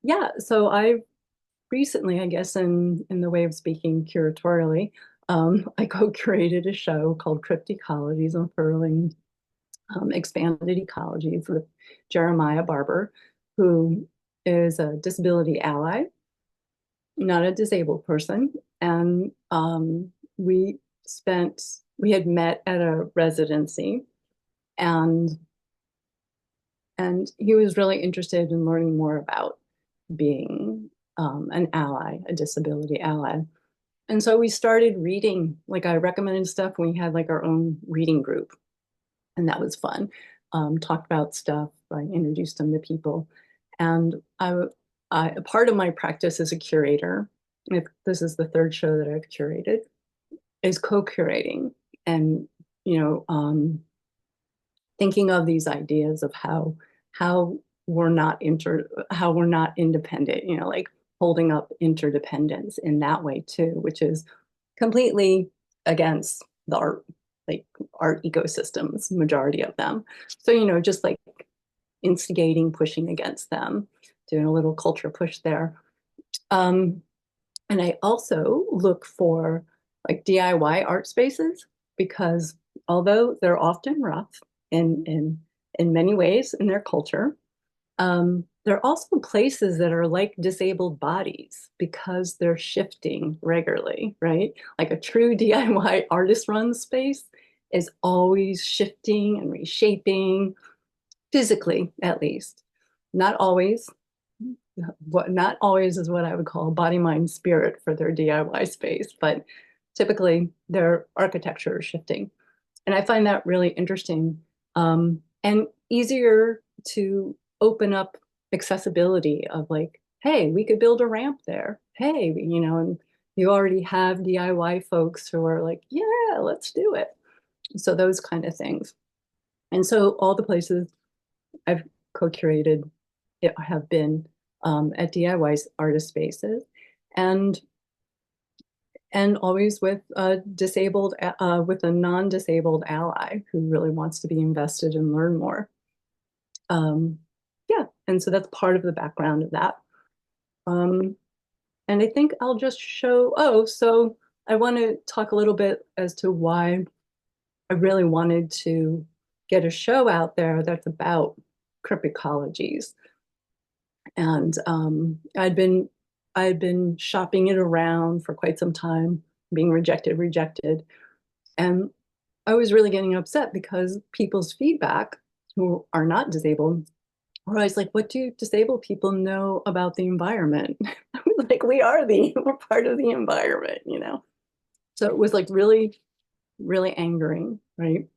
Yeah, so I recently, I guess in the way of speaking curatorially, I co-created a show called Ecologies, Unfurling Expanded Ecologies with Jeremiah Barber, who is a disability ally, not a disabled person. And we had met at a residency, and he was really interested in learning more about being an ally, a disability ally. And so we started reading, like I recommended stuff, and we had like our own reading group. And that was fun. Talked about stuff, I introduced him to people. And part of my practice as a curator, if this is the third show that I've curated, is co-curating and, you know, thinking of these ideas of how we're not independent, you know, like holding up interdependence in that way too, which is completely against the art ecosystems, majority of them. So, you know, just like instigating, pushing against them, doing a little culture push there. And I also look for like DIY art spaces, because although they're often rough in many ways in their culture, they're also places that are like disabled bodies because they're shifting regularly, right? Like a true DIY artist run space is always shifting and reshaping, physically at least. Not always. Not always is what I would call body, mind, spirit for their DIY space, but typically their architecture is shifting. And I find that really interesting, and easier to open up accessibility of like, hey, we could build a ramp there. Hey, you know, and you already have DIY folks who are like, yeah, let's do it. So those kind of things. And so all the places I've co-curated have been at DIY artist spaces, and always with a non-disabled ally who really wants to be invested and learn more. Yeah, and so that's part of the background of that. And I think I'll just show, so I want to talk a little bit as to why I really wanted to get a show out there that's about Crip ecologies. And I'd been shopping it around for quite some time, being rejected. And I was really getting upset because people's feedback who are not disabled were always like, what do disabled people know about the environment? I was like, we're part of the environment, you know? So it was like really, really angering, right?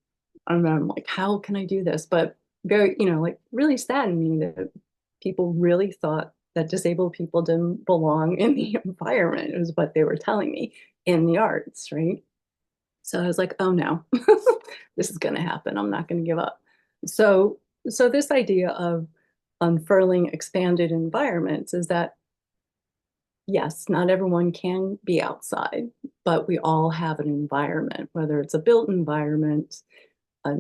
And I'm like, how can I do this? But very, you know, like really saddened me that people really thought that disabled people didn't belong in the environment. It was what they were telling me in the arts, right? So I was like, oh no, this is going to happen. I'm not going to give up. So this idea of unfurling expanded environments is that, yes, not everyone can be outside, but we all have an environment, whether it's a built environment, a,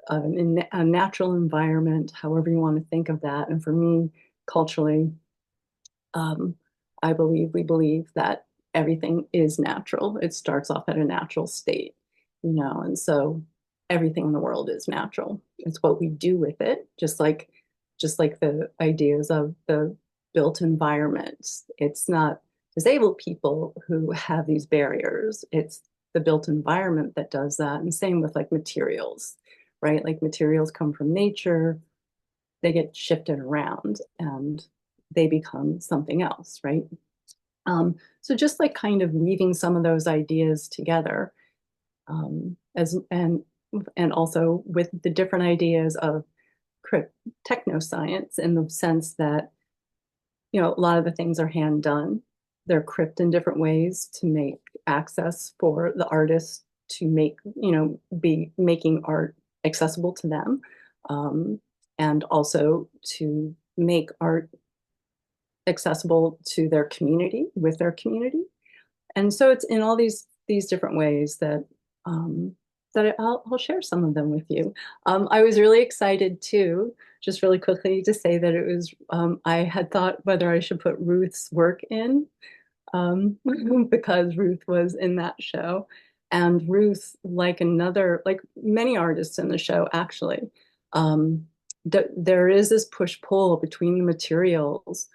a natural environment, however you want to think of that. And for me, culturally, we believe that everything is natural. It starts off at a natural state, you know, and so everything in the world is natural. It's what we do with it, just like the ideas of the built environments. It's not disabled people who have these barriers. It's the built environment that does that. And same with like materials, right? Like materials come from nature, they get shifted around and they become something else, right? So just like kind of weaving some of those ideas together, and also with the different ideas of technoscience, in the sense that, you know, a lot of the things are hand done. They're crypt in different ways to make access for the artists to make, you know, be making art accessible to them, and also to make art accessible to their community, with their community. And so it's in all these different ways that I'll share some of them with you. I was really excited too, just really quickly to say that it was, I had thought whether I should put Ruth's work in, because Ruth was in that show. And Ruth, like many artists in the show, actually, there is this push-pull between the materials,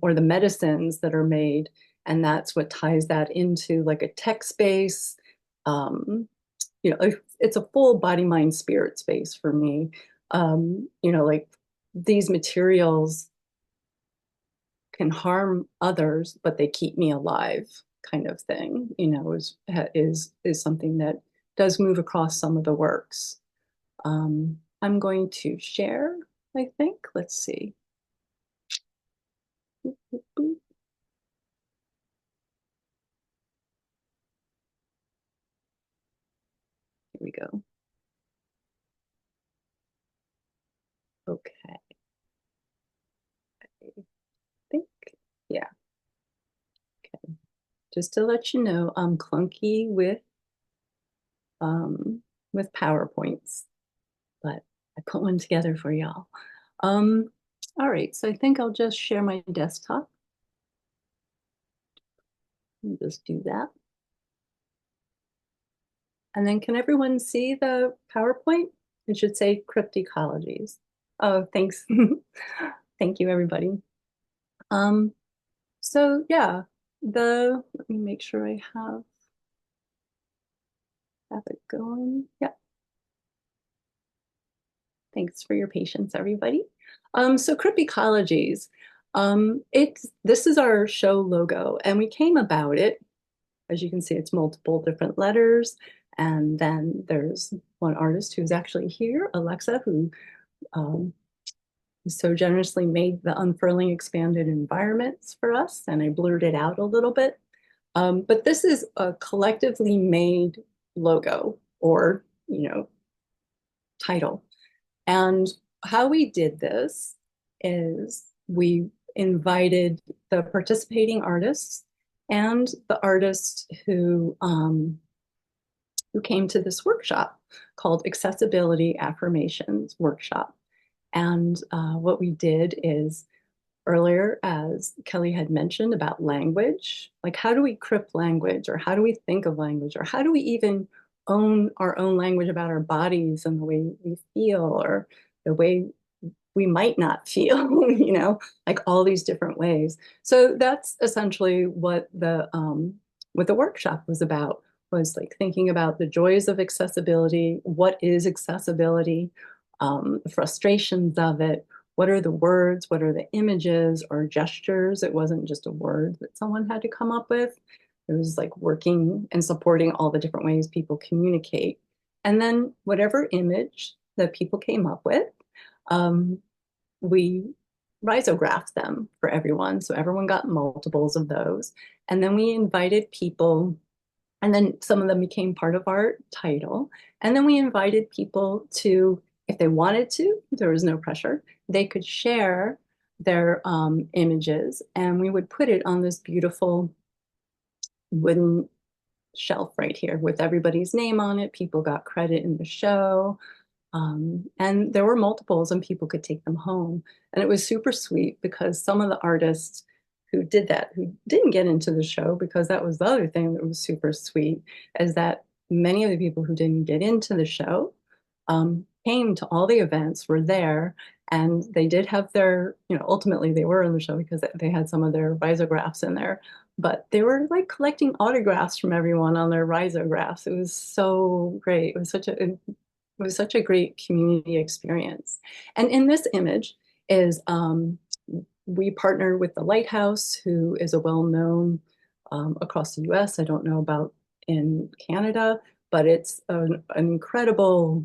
or the medicines that are made, and that's what ties that into like a tech space. You know, it's a full body, mind, spirit space for me. You know, like these materials can harm others, but they keep me alive, kind of thing, you know, is something that does move across some of the works. I'm going to share, I think. Let's see. Here we go. Okay. I think, yeah. Okay. Just to let you know, I'm clunky with PowerPoints, but I put one together for y'all. All right, so I think I'll just share my desktop. I'll just do that. And then can everyone see the PowerPoint? It should say Crip-Ecologies. Oh, thanks. Thank you, everybody. So yeah, let me make sure I have it going. Yeah. Thanks for your patience, everybody. So Crip-Ecologies, this is our show logo, and we came about it. As you can see, it's multiple different letters. And then there's one artist who's actually here, Alexa, who so generously made the unfurling expanded environments for us. And I blurred it out a little bit. But this is a collectively made logo or, title. And how we did this is we invited the participating artists and the artist who came to this workshop called Accessibility Affirmations Workshop. And what we did is earlier, as Kelly had mentioned about language, like how do we crip language, or how do we think of language, or how do we even own our own language about our bodies and the way we feel, or the way we might not feel, like all these different ways. So that's essentially what the workshop was about, was like thinking about the joys of accessibility, what is accessibility, the frustrations of it, what are the words, what are the images or gestures. It wasn't just a word that someone had to come up with. It was like working and supporting all the different ways people communicate. And then whatever image that people came up with, we risographed them for everyone. So everyone got multiples of those. And then we invited people, and then some of them became part of our title. And then we invited people to, if they wanted to, there was no pressure, they could share their images, and we would put it on this beautiful wooden shelf right here with everybody's name on it. People got credit in the show. And there were multiples and people could take them home. And it was super sweet because some of the artists who did that, who didn't get into the show, because that was the other thing that was super sweet, is that many of the people who didn't get into the show came to all the events, were there, and they did have their, ultimately they were in the show because they had some of their risographs in there, but they were like collecting autographs from everyone on their risographs. It was so great. It was such a great community experience. And in this image is, we partnered with the Lighthouse, who is a well-known across the US. I don't know about in Canada, but it's an incredible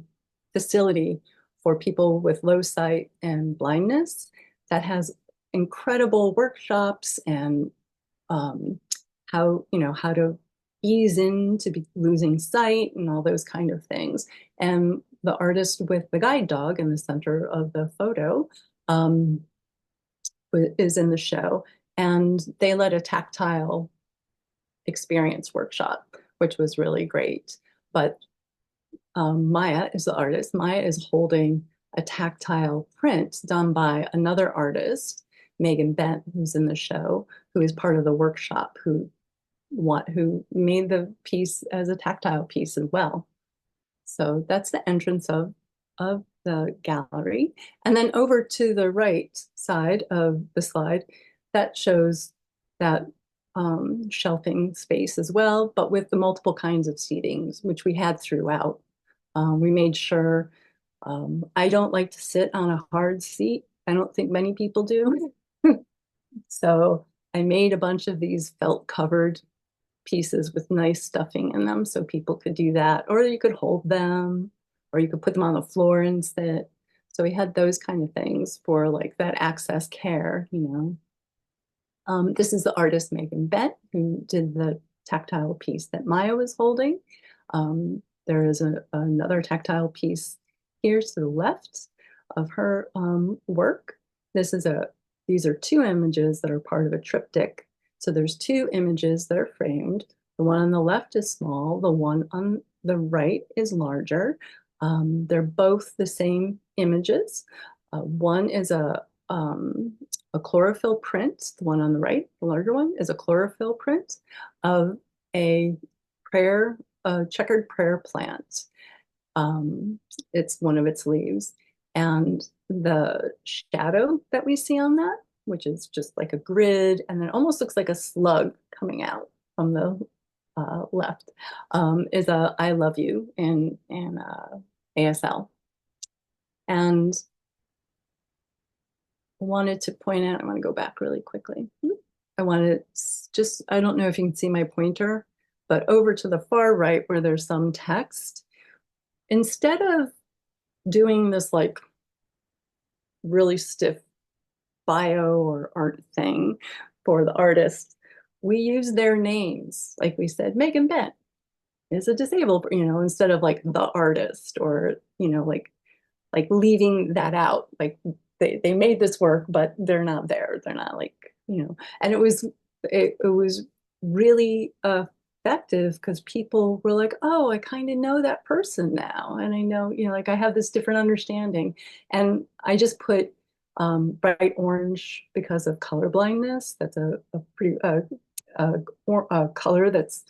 facility for people with low sight and blindness that has incredible workshops and how to ease into losing sight and all those kind of things. And the artist with the guide dog in the center of the photo is in the show, and they led a tactile experience workshop, which was really great. But Maya is the artist. Maya is holding a tactile print done by another artist, Megan Bent, who's in the show, who is part of the workshop, who made the piece as a tactile piece as well. So that's the entrance of the gallery. And then over to the right side of the slide, that shows that shelving space as well, but with the multiple kinds of seatings, which we had throughout. We made sure, I don't like to sit on a hard seat. I don't think many people do. So I made a bunch of these felt covered pieces with nice stuffing in them so people could do that, or you could hold them, or you could put them on the floor and sit. So we had those kind of things for like that access care, This is the artist Megan Bent, who did the tactile piece that Maya was holding. There is another tactile piece here to the left of her work. These are two images that are part of a triptych. So there's two images that are framed. The one on the left is small. The one on the right is larger. They're both the same images. One is a chlorophyll print. The one on the right, the larger one, is a chlorophyll print of a checkered prayer plant. It's one of its leaves. And the shadow that we see on that, which is just like a grid, and it almost looks like a slug coming out from the left, is a I love you in ASL. And I wanted to point out, I want to go back really quickly. I wanted just, I don't know if you can see my pointer, but over to the far right where there's some text, instead of doing this like really stiff bio or art thing for the artist, we use their names. Like we said, Megan Bent is a disabled, instead of like the artist, or, like leaving that out. Like they made this work, but they're not there. They're not like, and it was really effective because people were like, oh, I kind of know that person now. And I know, like I have this different understanding. And I just put bright orange because of color blindness. That's a pretty color that's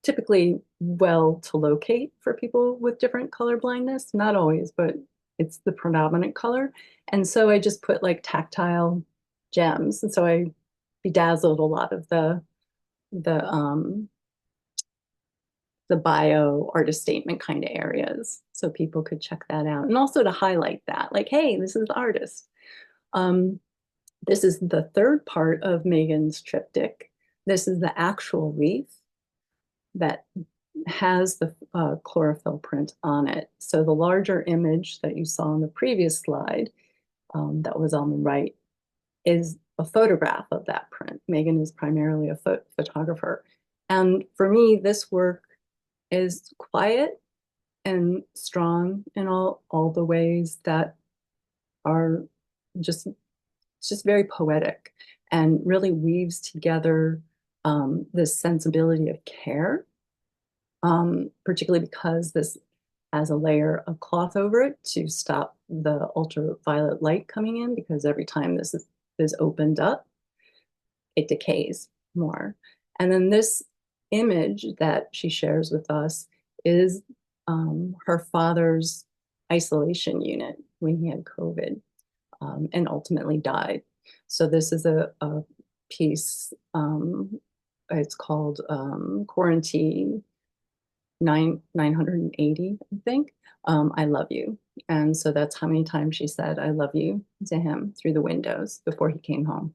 typically well to locate for people with different color blindness. Not always, but it's the predominant color. And so I just put like tactile gems. And so I bedazzled a lot of the bio artist statement kind of areas so people could check that out. And also to highlight that, like, hey, this is the artist. This is the third part of Megan's triptych. This is the actual leaf that has the chlorophyll print on it. So the larger image that you saw on the previous slide that was on the right is a photograph of that print. Megan is primarily a photographer. And for me, this work is quiet and strong in all the ways that are just very poetic, and really weaves together this sensibility of care, particularly because this has a layer of cloth over it to stop the ultraviolet light coming in, because every time this is opened up, it decays more. And then this image that she shares with us is her father's isolation unit when he had COVID and ultimately died. So this is a piece, it's called Quarantine 980, I think. I love you. And so that's how many times she said, I love you to him through the windows before he came home.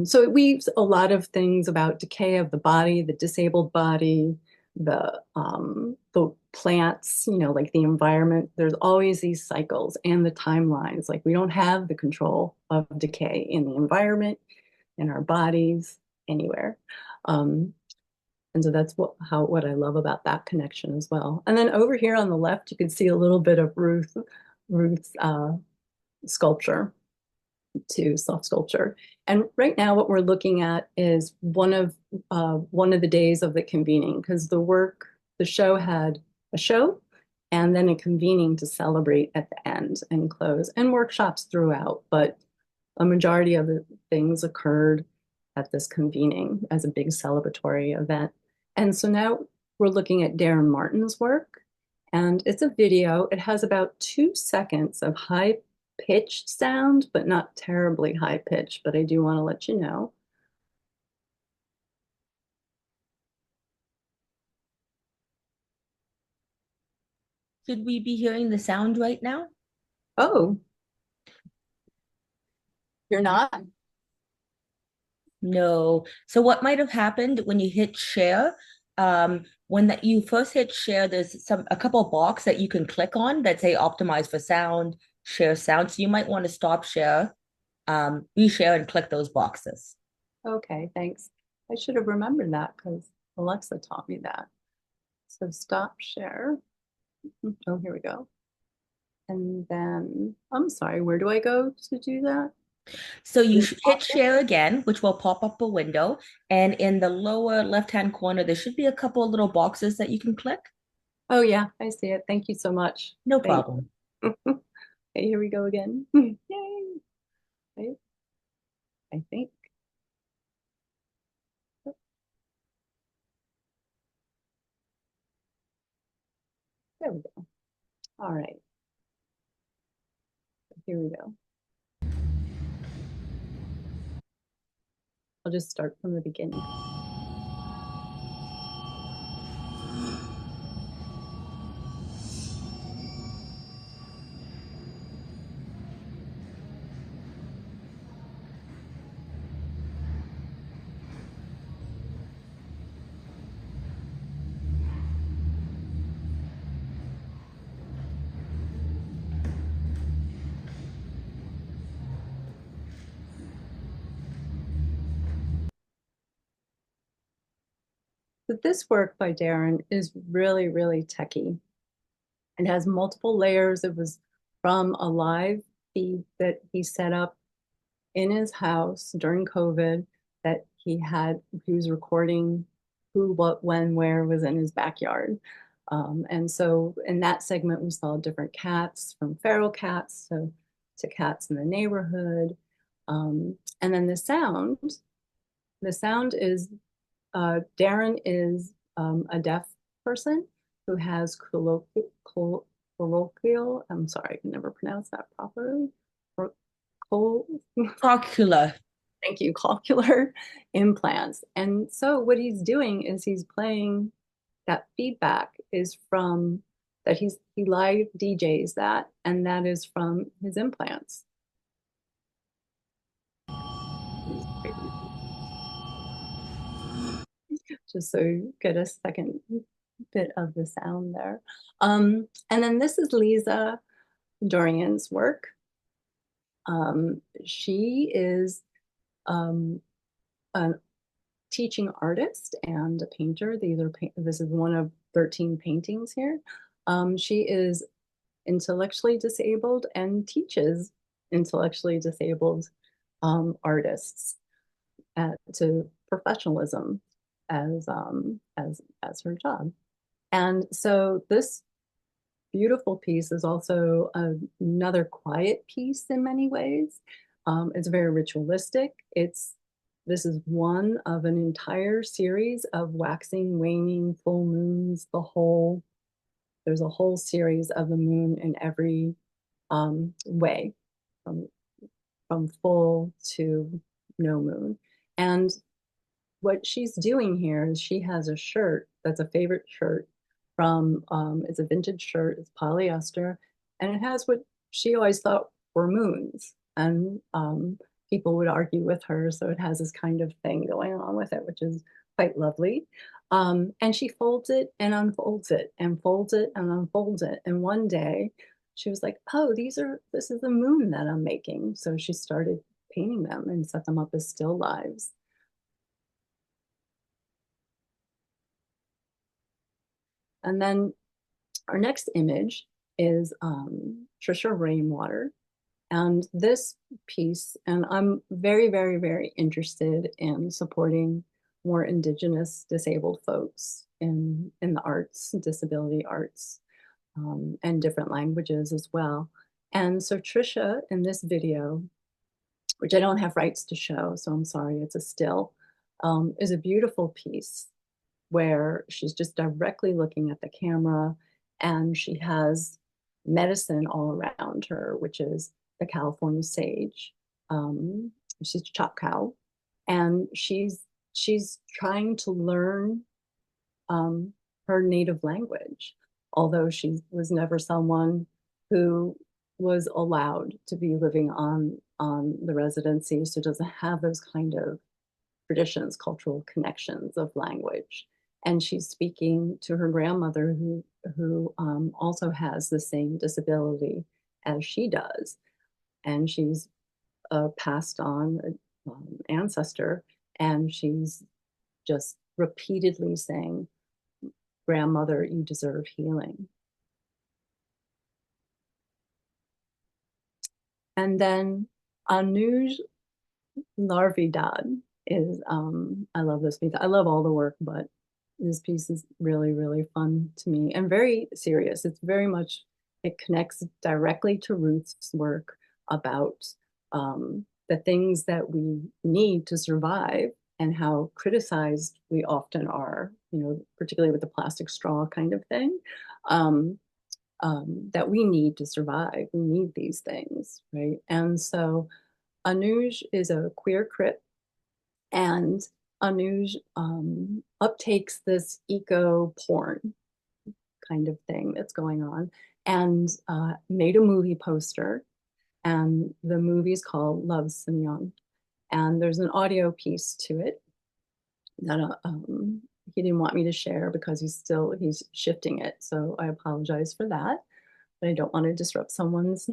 So it weaves a lot of things about decay of the body, the disabled body, the plants, like the environment. There's always these cycles and the timelines. Like we don't have the control of decay in the environment, in our bodies, anywhere. And so that's what I love about that connection as well. And then over here on the left, you can see a little bit of Ruth's sculpture to soft sculpture. And right now what we're looking at is one of the days of the convening, because the show had a show and then a convening to celebrate at the end and close, and workshops throughout. But a majority of the things occurred at this convening as a big celebratory event. And so now we're looking at Darren Martin's work, and it's a video. It has about 2 seconds of high-pitched sound, but not terribly high-pitched, but I do want to let you know. Should we be hearing the sound right now? Oh, you're not? No. So what might have happened when you hit share, when you first hit share, there's a couple of boxes that you can click on that say optimize for sound, share sound. So you might want to stop share you share and click those boxes. Okay, thanks. I should have remembered that because Alexa taught me that. So stop share. Oh, here we go. And then, I'm sorry, where do I go to do that? So you hit share again, which will pop up a window. And in the lower left-hand corner, there should be a couple of little boxes that you can click. Oh yeah, I see it. Thank you so much. No problem. Okay, here we go again. Yay. Right. I think. There we go. All right. Here we go. I'll just start from the beginning. But this work by Darren is really, really techy. It has multiple layers. It was from a live feed that he set up in his house during COVID that he was recording who, what, when, where was in his backyard. And so in that segment, we saw different cats, from feral cats to cats in the neighborhood. And then the sound is, Darren is a deaf person who has colloquial, I'm sorry, I can never pronounce that properly. Cochlear. Thank you, cochlear implants. And so what he's doing is he's playing that feedback is from that he live DJs that, and that is from his implants. Just so you get a second bit of the sound there. And then this is Lisa Dorian's work. She is a teaching artist and a painter. This is one of 13 paintings here. She is intellectually disabled and teaches intellectually disabled artists to professionalism as her job. And so this beautiful piece is also another quiet piece in many ways. It's very ritualistic. This is one of an entire series of waxing, waning, full moons, there's a whole series of the moon in every way, from full to no moon. And what she's doing here is she has a shirt that's a favorite shirt from, it's a vintage shirt, it's polyester, and it has what she always thought were moons. And people would argue with her, so it has this kind of thing going on with it, which is quite lovely. And she folds it and unfolds it and folds it and unfolds it. And one day she was like, oh, this is the moon that I'm making. So she started painting them and set them up as still lives. And then our next image is Trisha Rainwater. And this piece, and I'm very, very, very interested in supporting more Indigenous disabled folks in the arts, disability arts, and different languages as well. And so Trisha in this video, which I don't have rights to show, so I'm sorry, it's a still, is a beautiful piece where she's just directly looking at the camera and she has medicine all around her, which is the California sage. She's Choctaw, and she's trying to learn her native language, although she was never someone who was allowed to be living on the residency, so doesn't have those kind of traditions, cultural connections of language. And she's speaking to her grandmother who also has the same disability as she does. And she's a passed on ancestor, and she's just repeatedly saying, "Grandmother, you deserve healing." And then Anuj Larvidad is, I love this piece. I love all the work, but this piece is really, really fun to me and very serious. It's very much, it connects directly to Ruth's work about the things that we need to survive and how criticized we often are, you know, particularly with the plastic straw kind of thing, that we need to survive. We need these things, right? And so Anuj is a queer Crip, and Anuj uptakes this eco porn kind of thing that's going on, and made a movie poster, and the movie is called Love Simeon, and there's an audio piece to it that he didn't want me to share because he's shifting it, so I apologize for that, but I don't want to disrupt someone's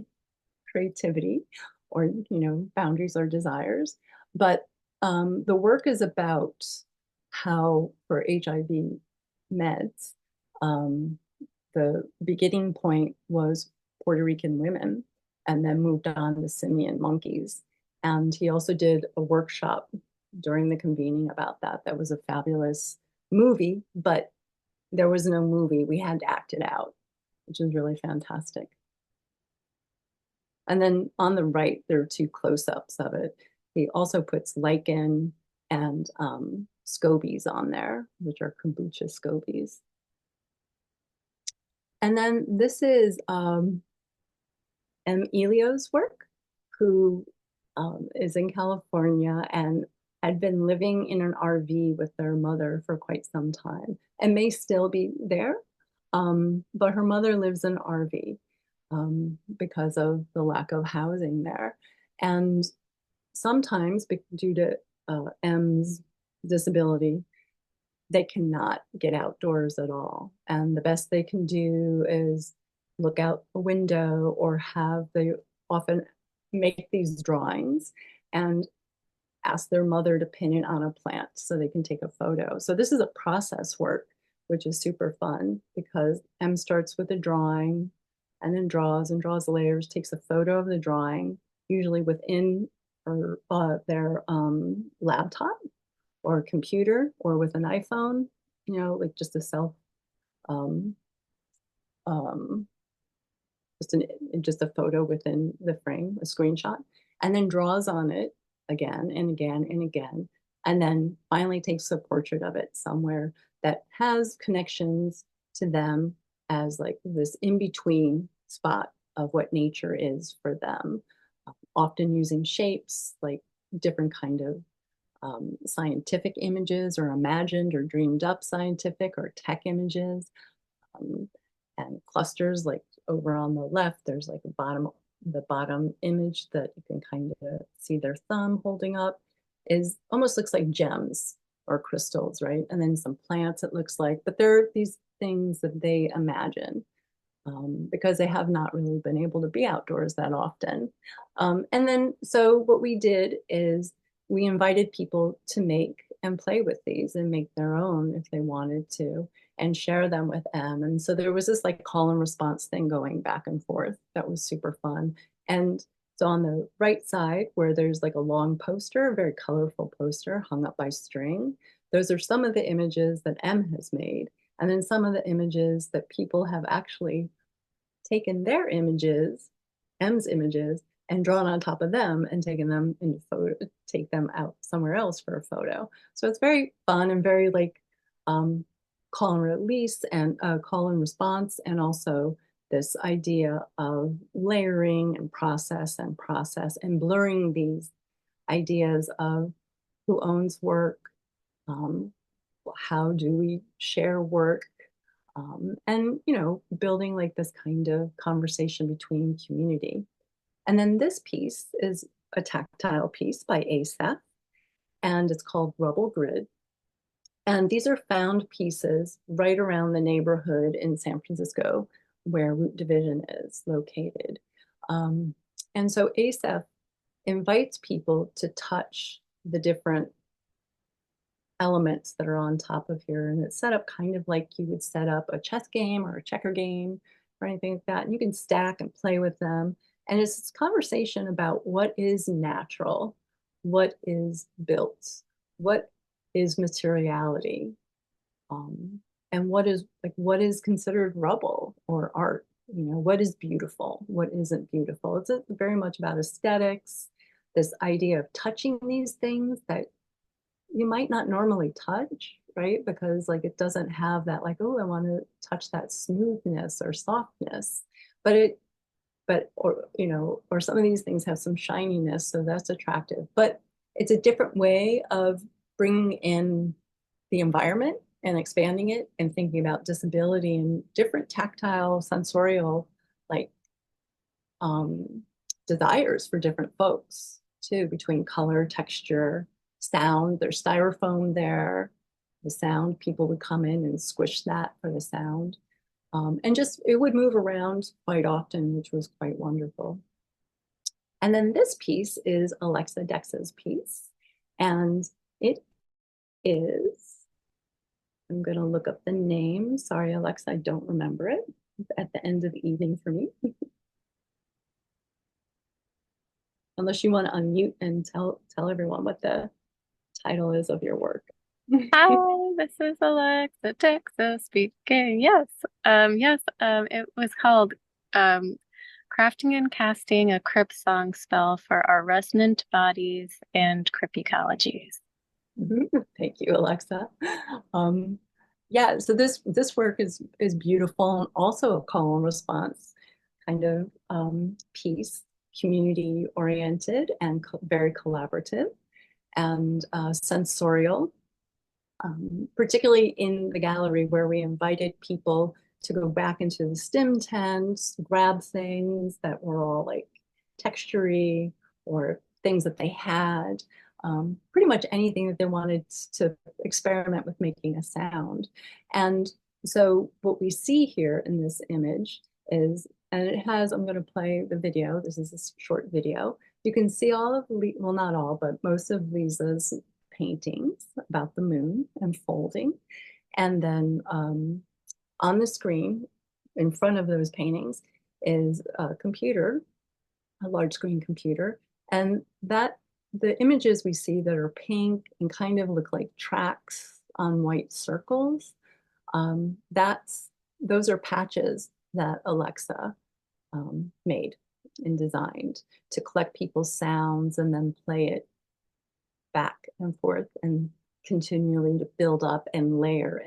creativity or, you know, boundaries or desires. But the work is about how for HIV meds, the beginning point was Puerto Rican women and then moved on to simian monkeys. And he also did a workshop during the convening about that. That was a fabulous movie, but there was no movie. We had to act it out, which is really fantastic. And then on the right, there are two close-ups of it. He also puts lichen and scobies on there, which are kombucha scobies. And then this is M. Elio's work, who is in California and had been living in an RV with their mother for quite some time and may still be there, but her mother lives in RV. Because of the lack of housing there. And sometimes due to M's disability, they cannot get outdoors at all. And the best they can do is look out a window or they often make these drawings and ask their mother to pin it on a plant so they can take a photo. So this is a process work, which is super fun because M starts with a drawing and then draws and draws layers, takes a photo of the drawing, usually within their laptop or computer or with an iPhone, you know, like just a just a photo within the frame, a screenshot, and then draws on it again and again and again, and then finally takes a portrait of it somewhere that has connections to them as like this in-between spot of what nature is for them, often using shapes like different kind of scientific images or imagined or dreamed up scientific or tech images, and clusters. Like over on the left, there's like the bottom image that you can kind of see their thumb holding up almost looks like gems or crystals, right? And then some plants it looks like, but there are these things that they imagine because they have not really been able to be outdoors that often. And then, so what we did is we invited people to make and play with these and make their own if they wanted to and share them with M. And so there was this like call and response thing going back and forth that was super fun. And so on the right side where there's like a long poster, a very colorful poster hung up by string, those are some of the images that M has made. And then some of the images that people have actually taken their images, M's images, and drawn on top of them and taken them into photo, take them out somewhere else for a photo. So it's very fun and very like call and release and call and response, and also this idea of layering and process and blurring these ideas of who owns work, how do we share work, and you know, building like this kind of conversation between community. And then this piece is a tactile piece by Asaph, and it's called Rubble Grid. And these are found pieces right around the neighborhood in San Francisco where Root Division is located. And so Asaph invites people to touch the different elements that are on top of here. And it's set up kind of like you would set up a chess game or a checker game or anything like that. And you can stack and play with them. And it's this conversation about what is natural, what is built, what is materiality, and what is considered rubble or art. You know, what is beautiful, what isn't beautiful. It's very much about aesthetics, this idea of touching these things that you might not normally touch, right? Because like it doesn't have that like, oh, I want to touch that smoothness or softness, or some of these things have some shininess, so that's attractive. But it's a different way of bringing in the environment and expanding it and thinking about disability and different tactile, sensorial, like desires for different folks too, between color, texture, sound. There's styrofoam there. The sound, people would come in and squish that for the sound. And just, it would move around quite often, which was quite wonderful. And then this piece is Alexa Dex's piece. And it is, I'm going to look up the name. Sorry, Alexa, I don't remember it. It's at the end of the evening for me. Unless you want to unmute and tell everyone what the title is of your work. Hi, this is Alexa Texas speaking. Yes, it was called Crafting and Casting a Crip song spell for our resonant bodies and Crip ecologies. Thank you, Alexa. Yeah, so this work is beautiful and also a call and response kind of piece, community oriented and very collaborative and sensorial. Particularly in the gallery where we invited people to go back into the stim tents, grab things that were all like textury or things that they had, pretty much anything that they wanted to experiment with making a sound. And so what we see here in this image is, and it has, I'm going to play the video. This is a short video. You can see all of, well, not all, but most of Lisa's paintings about the moon unfolding. And then on the screen in front of those paintings is a computer, a large screen computer. And that the images we see that are pink and kind of look like tracks on white circles, those are patches that Alexa made and designed to collect people's sounds and then play it back and forth and continually to build up and layer,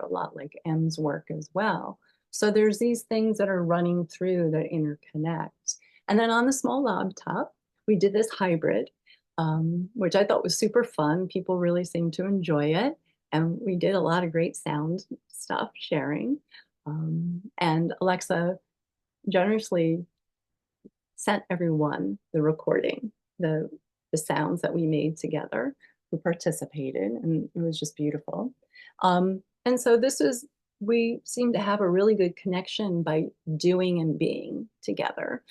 a lot like M's work as well. So there's these things that are running through that interconnect. And then on the small laptop, we did this hybrid, which I thought was super fun. People really seemed to enjoy it. And we did a lot of great sound stuff sharing. And Alexa generously sent everyone the recording, the sounds that we made together, who participated, and it was just beautiful. And so we seem to have a really good connection by doing and being together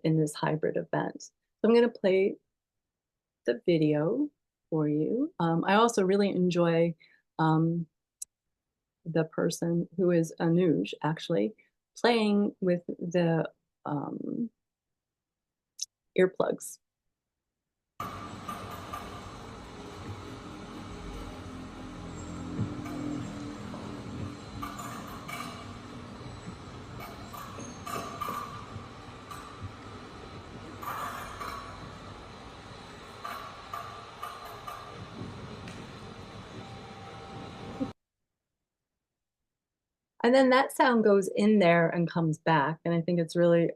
in this hybrid event. So I'm going to play the video for you. I also really enjoy the person who is Anuj, actually, playing with the earplugs. And then that sound goes in there and comes back. And I think it's really,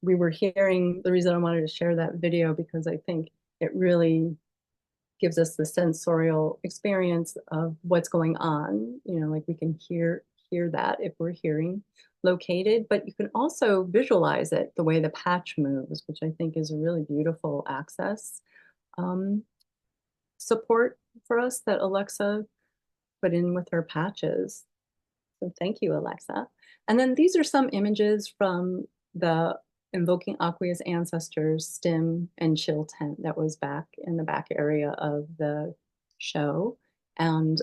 we were hearing, the reason I wanted to share that video, because I think it really gives us the sensorial experience of what's going on. You know, like we can hear that if we're hearing located, but you can also visualize it, the way the patch moves, which I think is a really beautiful access support for us that Alexa put in with her patches. So thank you, Alexa. And then these are some images from the Invoking Aqueous Ancestors stim and chill tent that was back in the back area of the show. And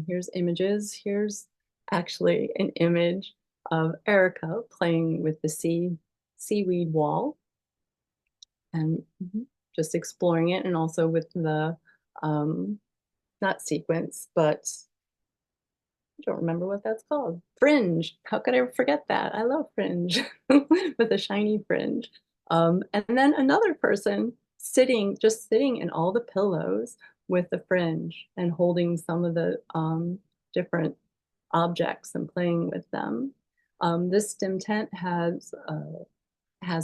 here's images. Here's actually an image of Erica playing with the seaweed wall and just exploring it, and also with the not sequence, but I don't remember what that's called. Fringe. How could I forget that? I love fringe with a shiny fringe. And then another person just sitting in all the pillows with the fringe and holding some of the different objects and playing with them. This stim tent has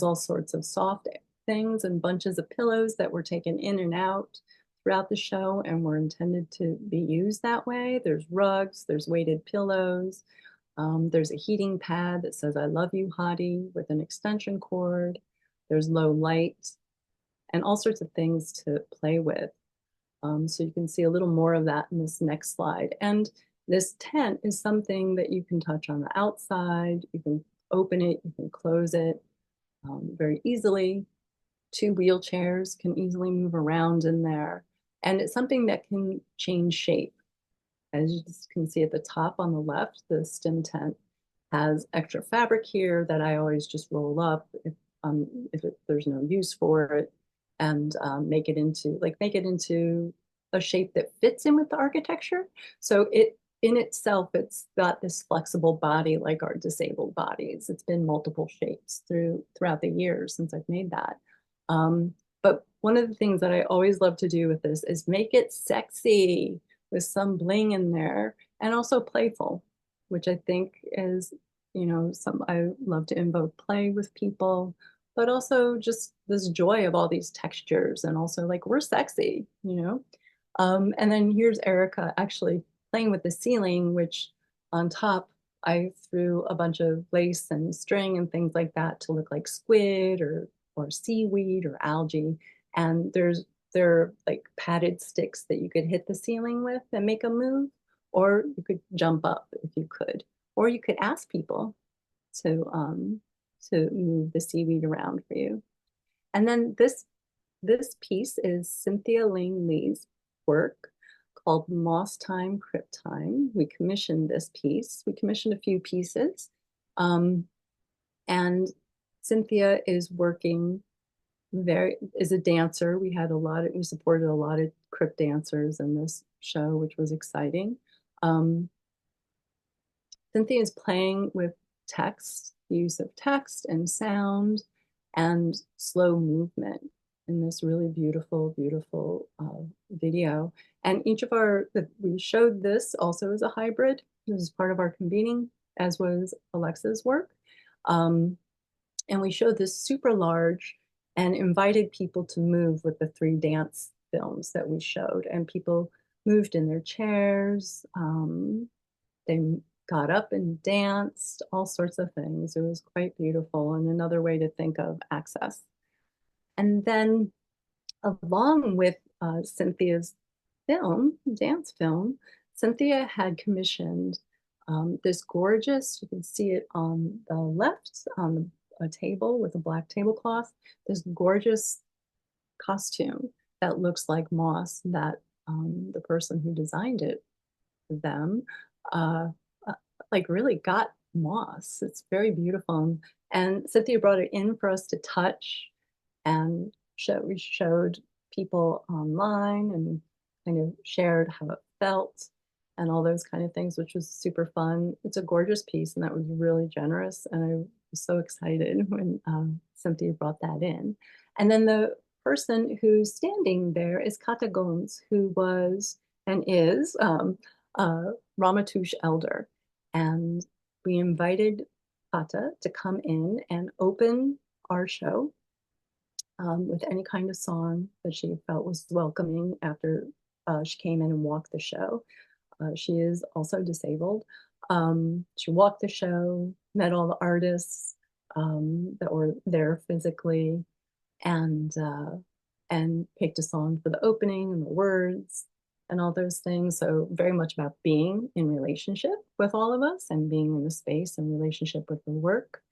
all sorts of soft things and bunches of pillows that were taken in and out throughout the show and were intended to be used that way. There's rugs, there's weighted pillows, there's a heating pad that says "I love you, hottie" with an extension cord. There's low light and all sorts of things to play with. So you can see a little more of that in this next slide. And this tent is something that you can touch on the outside. You can open it, you can close it very easily. 2 wheelchairs can easily move around in there. And it's something that can change shape. As you can see at the top on the left, the stim tent has extra fabric here that I always just roll up if there's no use for it, and make it into a shape that fits in with the architecture. So in itself, it's got this flexible body like our disabled bodies. It's been multiple shapes throughout the years since I've made that. But one of the things that I always love to do with this is make it sexy with some bling in there, and also playful, which I think is, I love to invoke play with people, but also just this joy of all these textures, and also like, we're sexy, And then here's Erica actually playing with the ceiling, which on top I threw a bunch of lace and string and things like that to look like squid or seaweed or algae. And there are like padded sticks that you could hit the ceiling with and make a move, or you could jump up if you could, or you could ask people to move the seaweed around for you. And then this piece is Cynthia Ling Lee's work called Moss Time, Crip Time. We commissioned this piece. We commissioned a few pieces. And Cynthia is working is a dancer. We supported a lot of Crip dancers in this show, which was exciting. Cynthia is playing with text, the use of text and sound and slow movement in this really beautiful, beautiful video. And we showed this also as a hybrid. This is part of our convening, as was Alexa's work. And we showed this super large and invited people to move with the 3 dance films that we showed. And people moved in their chairs. They got up and danced, all sorts of things. It was quite beautiful, and another way to think of access. And then along with Cynthia's dance film, Cynthia had commissioned this gorgeous, you can see it on the left, on a table with a black tablecloth, this gorgeous costume that looks like moss that the person who designed it for them like really got moss. It's very beautiful. And Cynthia brought it in for us to touch, and we showed people online and kind of shared how it felt and all those kind of things, which was super fun. It's a gorgeous piece, and that was really generous. And I was so excited when Cynthia brought that in. And then the person who's standing there is Kata Gomes, who was and is Ramaytush elder. And we invited Kata to come in and open our show with any kind of song that she felt was welcoming after she came in and walked the show. She is also disabled. She walked the show, met all the artists that were there physically, and picked a song for the opening and the words and all those things. So very much about being in relationship with all of us and being in the space and relationship with the work.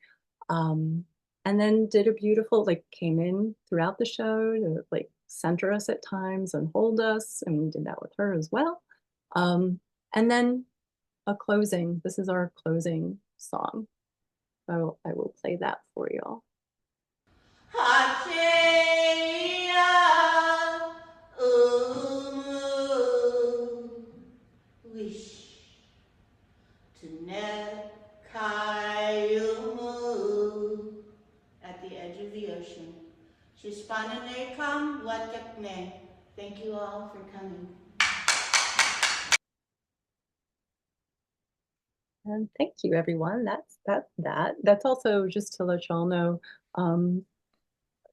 and then did a beautiful, like came in throughout the show to like center us at times and hold us. And we did that with her as well. And then a closing. This is our closing song. So I will play that for y'all. Wish to at the edge of the ocean. Thank you all for coming. And thank you, everyone. That's also just to let y'all know,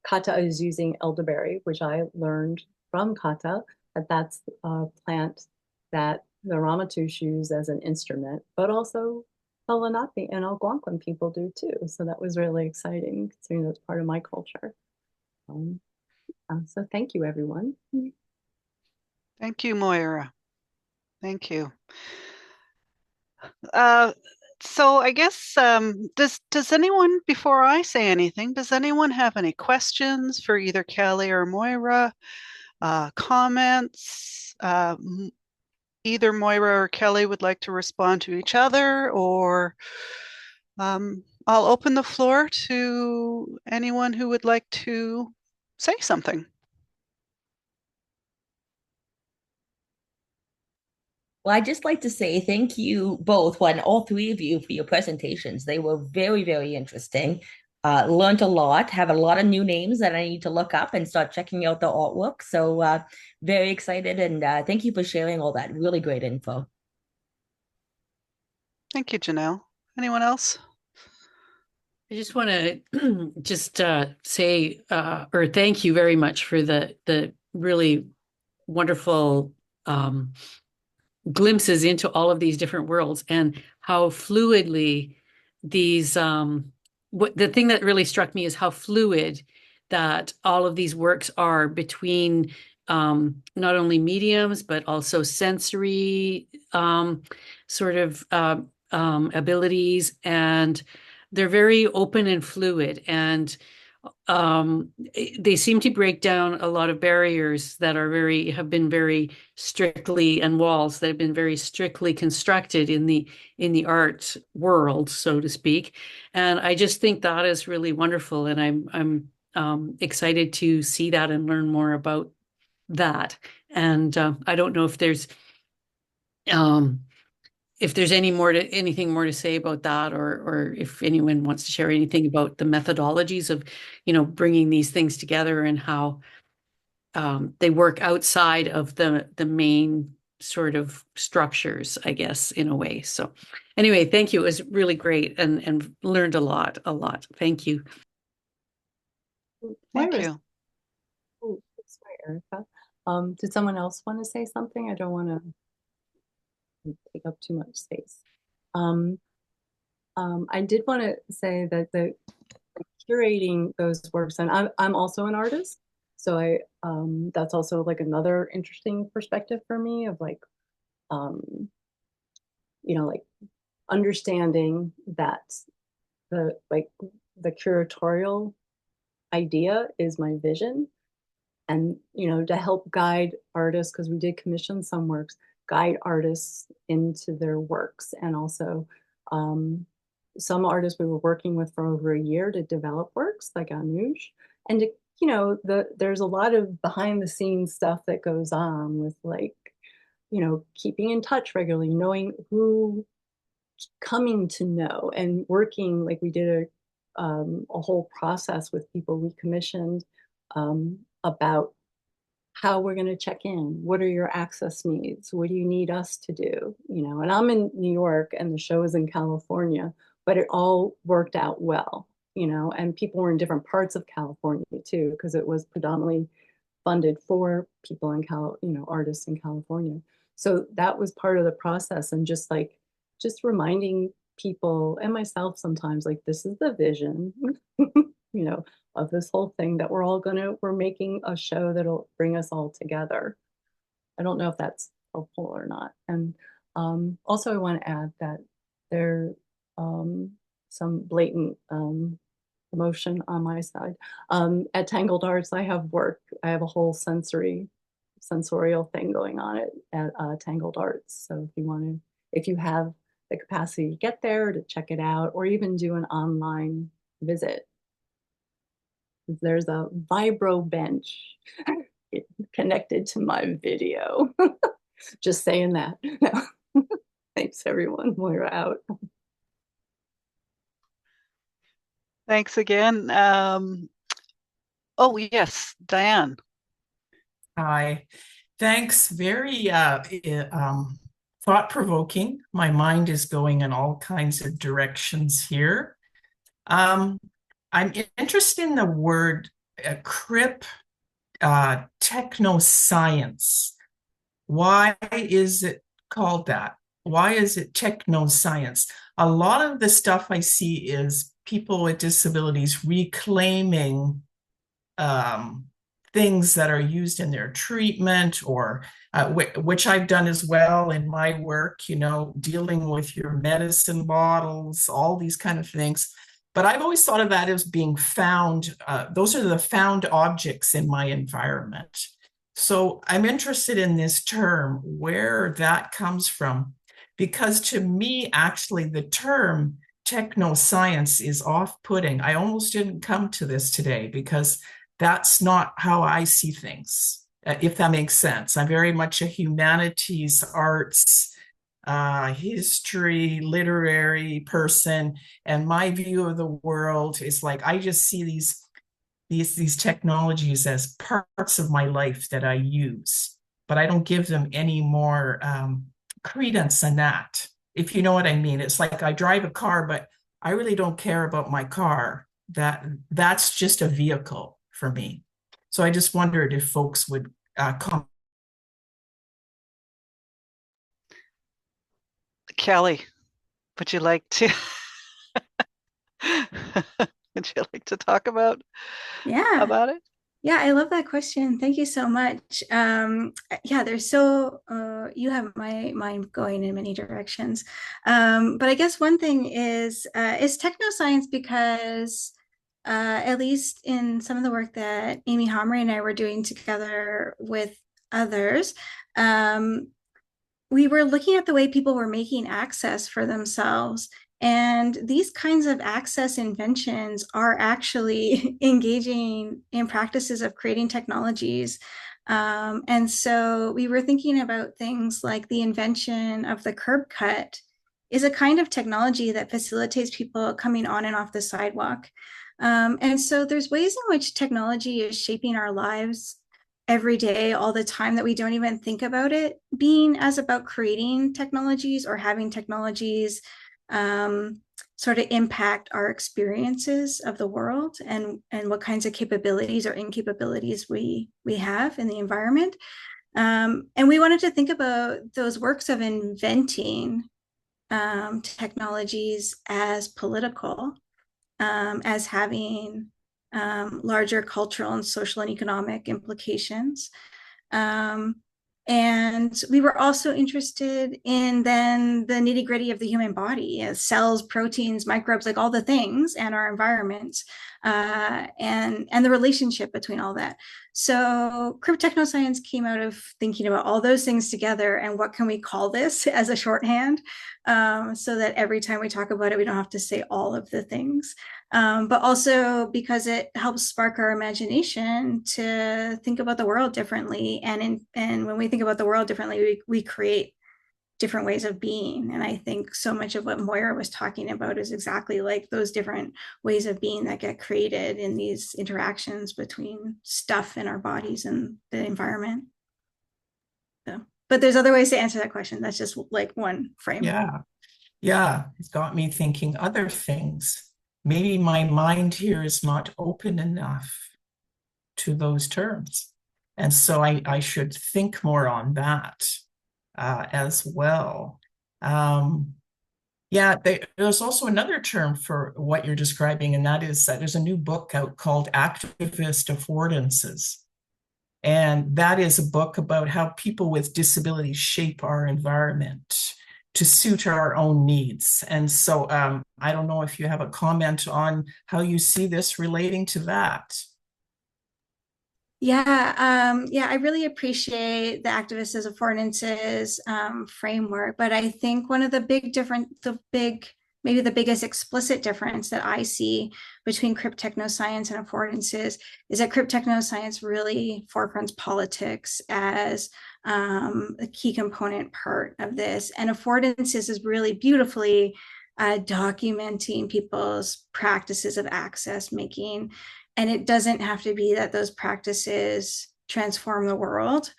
Kata is using elderberry, which I learned from Kata, that's a plant that the Ramaytush use as an instrument, but also the Lenape and Algonquin people do too. So that was really exciting, considering that's part of my culture. So thank you, everyone. Thank you, Moira. Thank you. So I guess, does anyone, before I say anything, does anyone have any questions for either Kelly or Moira? Comments? Either Moira or Kelly would like to respond to each other, or I'll open the floor to anyone who would like to say something. Well, I'd just like to say thank you both, well, and all three of you for your presentations. They were very, very interesting. Learned a lot, have a lot of new names that I need to look up and start checking out the artwork. So very excited, and thank you for sharing all that really great info. Thank you, Janelle. Anyone else? I just want to just say or thank you very much for the really wonderful glimpses into all of these different worlds and how fluidly these what the thing that really struck me is how fluid that all of these works are between not only mediums but also sensory sort of abilities, and they're very open and fluid, and they seem to break down a lot of barriers that have been very strictly, and walls that have been very strictly constructed in the art world, so to speak. And I just think that is really wonderful, and I'm excited to see that and learn more about that. And I don't know if there's anything more to say about that, or if anyone wants to share anything about the methodologies of, bringing these things together and how they work outside of the main sort of structures, I guess, in a way. So anyway, thank you. It was really great and learned a lot. Thank you. Thank you. Oh, sorry, Erica. Did someone else want to say something? I don't want to take up too much space. I did want to say that the curating those works, and I'm also an artist, so I that's also like another interesting perspective for me of like like understanding that the curatorial idea is my vision, and to help guide artists, because we did commission some works, guide artists into their works. And also some artists we were working with for over a year to develop works, like Anuj. And there's a lot of behind the scenes stuff that goes on with keeping in touch regularly, knowing who, coming to know, and working, like we did a whole process with people we commissioned about how we're going to check in. What are your access needs? What do you need us to do? And I'm in New York and the show is in California, but it all worked out well, and people were in different parts of California too, because it was predominantly funded for people in artists in California. So that was part of the process, and just reminding people and myself sometimes, like, this is the vision, of this whole thing, that we're making a show that'll bring us all together. I don't know if that's helpful or not. And also I want to add that there some blatant emotion on my side. At Tangled Arts, I have work. I have a whole sensorial thing going on at Tangled Arts. So if you have the capacity to get there to check it out, or even do an online visit, there's a vibro bench connected to my video. Just saying that. Thanks, everyone. We're out. Thanks again. Oh, yes, Diane. Hi. Thanks. Very thought-provoking. My mind is going in all kinds of directions here. I'm interested in the word Crip technoscience. Why is it called that? Why is it technoscience? A lot of the stuff I see is people with disabilities reclaiming things that are used in their treatment, or which I've done as well in my work, dealing with your medicine bottles, all these kind of things. But I've always thought of that as being found. Those are the found objects in my environment. So I'm interested in this term, where that comes from, because to me, actually, the term technoscience is off-putting. I almost didn't come to this today because that's not how I see things, if that makes sense. I'm very much a humanities, arts, history, literary person, and my view of the world is like, I just see these technologies as parts of my life that I use, but I don't give them any more credence than that, if you know what I mean. It's like I drive a car, but I really don't care about my car. That's just a vehicle for me. So I just wondered if folks would comment. Kelly, would you like to would you like to talk about it? Yeah, I love that question. Thank you so much. Yeah, you have my mind going in many directions. But I guess one thing is technoscience, because at least in some of the work that Amy Homrey and I were doing together with others, we were looking at the way people were making access for themselves. And these kinds of access inventions are actually engaging in practices of creating technologies. And so we were thinking about things like the invention of the curb cut is a kind of technology that facilitates people coming on and off the sidewalk. And so there's ways in which technology is shaping our lives every day, all the time, that we don't even think about it being as about creating technologies or having technologies sort of impact our experiences of the world and what kinds of capabilities or incapabilities we have in the environment. And we wanted to think about those works of inventing technologies as political, as having larger cultural and social and economic implications. And we were also interested in then the nitty gritty of the human body, cells, proteins, microbes, like all the things, and our environment, and the relationship between all that. So Crip-Technoscience came out of thinking about all those things together and what can we call this as a shorthand, so that every time we talk about it, we don't have to say all of the things. But also because it helps spark our imagination to think about the world differently. And when we think about the world differently, we create different ways of being. And I think so much of what Moira was talking about is exactly like those different ways of being that get created in these interactions between stuff in our bodies and the environment. So, but there's other ways to answer that question. That's just like one frame. Yeah, it's got me thinking other things. Maybe my mind here is not open enough to those terms. And so I should think more on that as well. There's also another term for what you're describing, and that is that there's a new book out called Activist Affordances. And that is a book about how people with disabilities shape our environment. to suit our own needs. And so I don't know if you have a comment on how you see this relating to that. Yeah, I really appreciate the activist as affordances framework, but I think one of the maybe the biggest explicit difference that I see between crypt-technoscience and affordances is that crypt-technoscience really forefronts politics as a key component part of this, and affordances is really beautifully documenting people's practices of access making. And it doesn't have to be that those practices transform the world.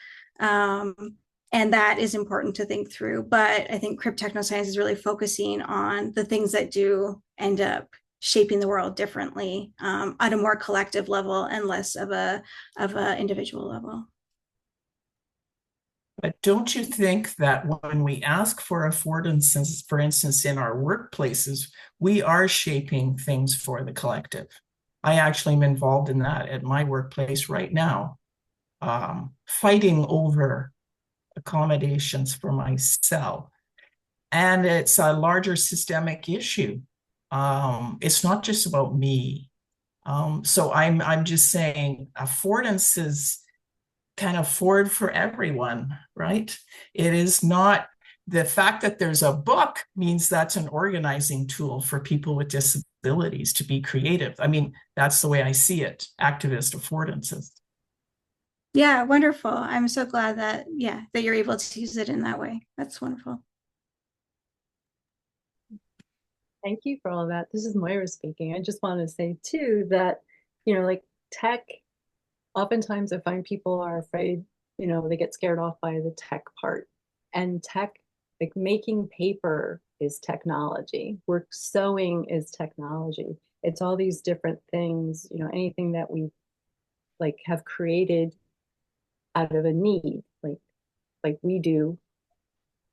And that is important to think through. But I think crypt-technoscience is really focusing on the things that do end up shaping the world differently at a more collective level and less of a individual level. But don't you think that when we ask for affordances, for instance, in our workplaces, we are shaping things for the collective? I actually am involved in that at my workplace right now, fighting over accommodations for myself. And it's a larger systemic issue. It's not just about me. So I'm just saying affordances can afford for everyone, right? It is not the fact that there's a book means that's an organizing tool for people with disabilities to be creative. I mean, that's the way I see it, activist affordances. Yeah, wonderful. I'm so glad that, that you're able to use it in that way. That's wonderful. Thank you for all of that. This is Moira speaking. I just want to say too that, like tech, oftentimes I find people are afraid, they get scared off by the tech part. And tech, like making paper is technology. Work sewing is technology. It's all these different things, anything that we like have created out of a need, like we do,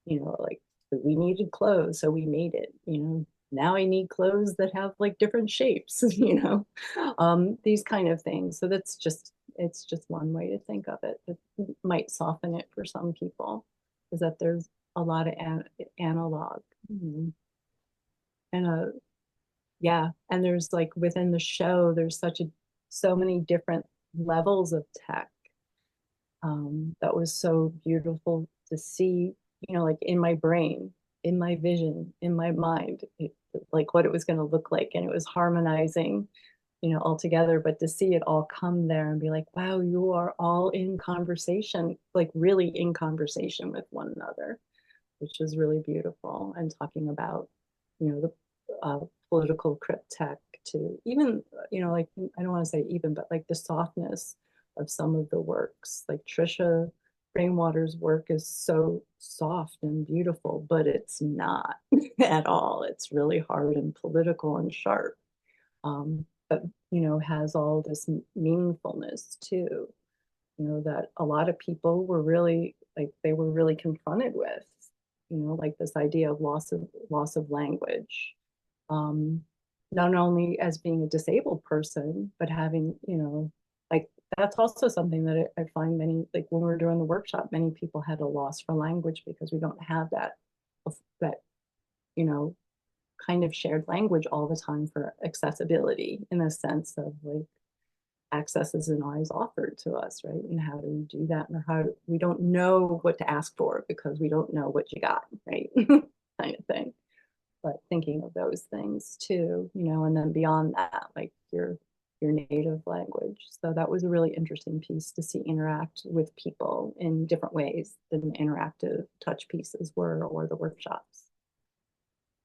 like we needed clothes, so we made it, now I need clothes that have like different shapes, these kind of things. So it's just one way to think of it. It might soften it for some people, is that there's a lot of analog. And and there's like within the show, there's so many different levels of tech. That was so beautiful to see, like in my brain, in my vision, in my mind, like what it was going to look like. And it was harmonizing, all together. But to see it all come there and be like, wow, you are all in conversation, like really in conversation with one another, which is really beautiful. And talking about, the political Crip-Tech to even, like, I don't want to say even, but like the softness of some of the works. Like Trisha Rainwater's work is so soft and beautiful, but it's not at all. It's really hard and political and sharp, but has all this meaningfulness too. That a lot of people were really confronted with. Like this idea of loss of language. Not only as being a disabled person, but having, like that's also something that I find many, like when we were doing the workshop, many people had a loss for language because we don't have that kind of shared language all the time for accessibility, in the sense of like access isn't always offered to us, right? And how do we do that? And we don't know what to ask for because we don't know what you got, right? Kind of thing. But thinking of those things too, and then beyond that, like your native language. So that was a really interesting piece to see interact with people in different ways than the interactive touch pieces were, or the workshops.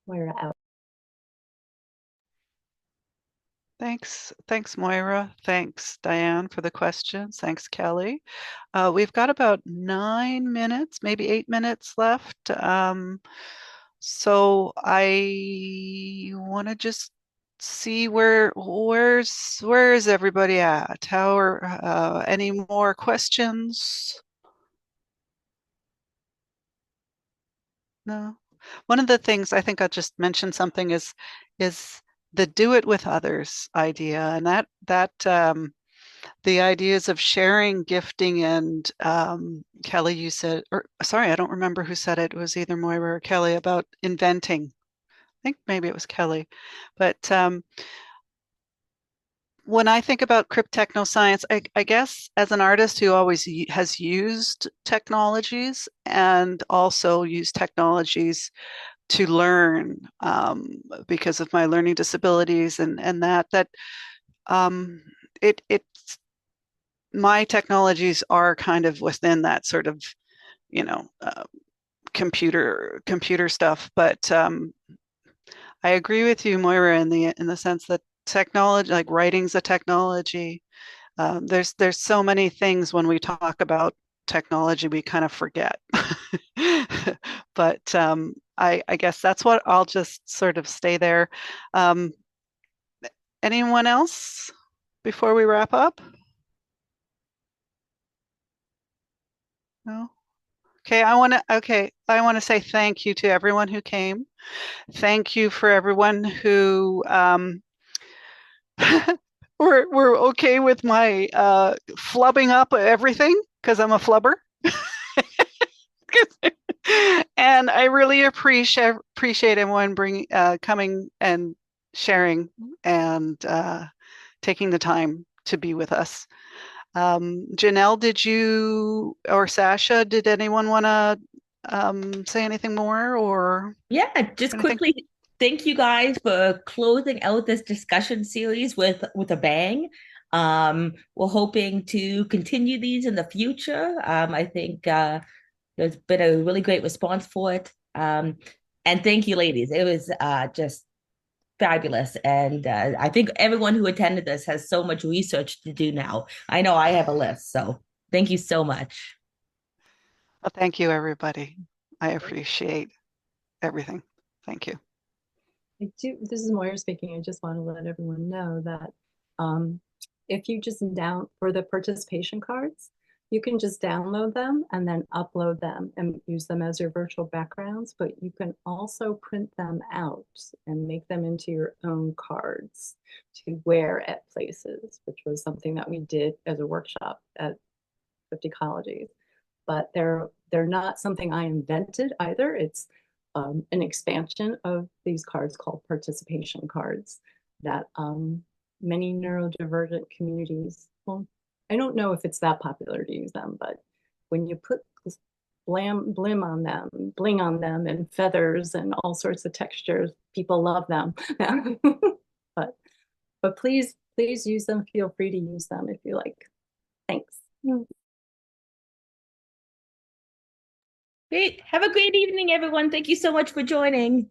Moira out. Thanks, Moira. Thanks, Diane, for the questions. Thanks, Kelly. We've got about 9 minutes, maybe 8 minutes left. So I want to just see where's everybody at? How are any more questions? No. One of the things I think I'll just mention something is the do it with others idea, and that the ideas of sharing, gifting, and Kelly, you said, or sorry, I don't remember who said it. It was either Moira or Kelly about inventing. I think maybe it was Kelly. But when I think about crypt-technoscience, I guess as an artist who always has used technologies and also used technologies to learn because of my learning disabilities and that it's my technologies are kind of within that sort of, you know, computer stuff. But I agree with you, Moira, in the sense that technology, like writing's a technology. There's so many things when we talk about technology we kind of forget. But I guess that's what I'll just sort of stay there. Anyone else before we wrap up? No? Okay, I want to say thank you to everyone who came. Thank you for everyone who we're okay with my flubbing up everything because I'm a flubber. And I really appreciate everyone coming and sharing and taking the time to be with us. Janelle, did you or Sasha, did anyone want to say anything more or? Yeah, just anything? quickly, thank you guys for closing out this discussion series with a bang. We're hoping to continue these in the future. I think there's been a really great response for it. And thank you, ladies. It was just fabulous. And I think everyone who attended this has so much research to do now. I know I have a list. So thank you so much. Well, thank you, everybody. I appreciate everything. Thank you. This is Moira speaking. I just want to let everyone know that if you just for the participation cards, you can just download them and then upload them and use them as your virtual backgrounds, but you can also print them out and make them into your own cards to wear at places, which was something that we did as a workshop at 50 Ecologies. But they're not something I invented either. It's an expansion of these cards called participation cards that many neurodivergent communities, well, I don't know if it's that popular to use them, but when you put bling on them and feathers and all sorts of textures, people love them. but please use them. Feel free to use them if you like. Thanks. Great. Have a great evening, everyone. Thank you so much for joining.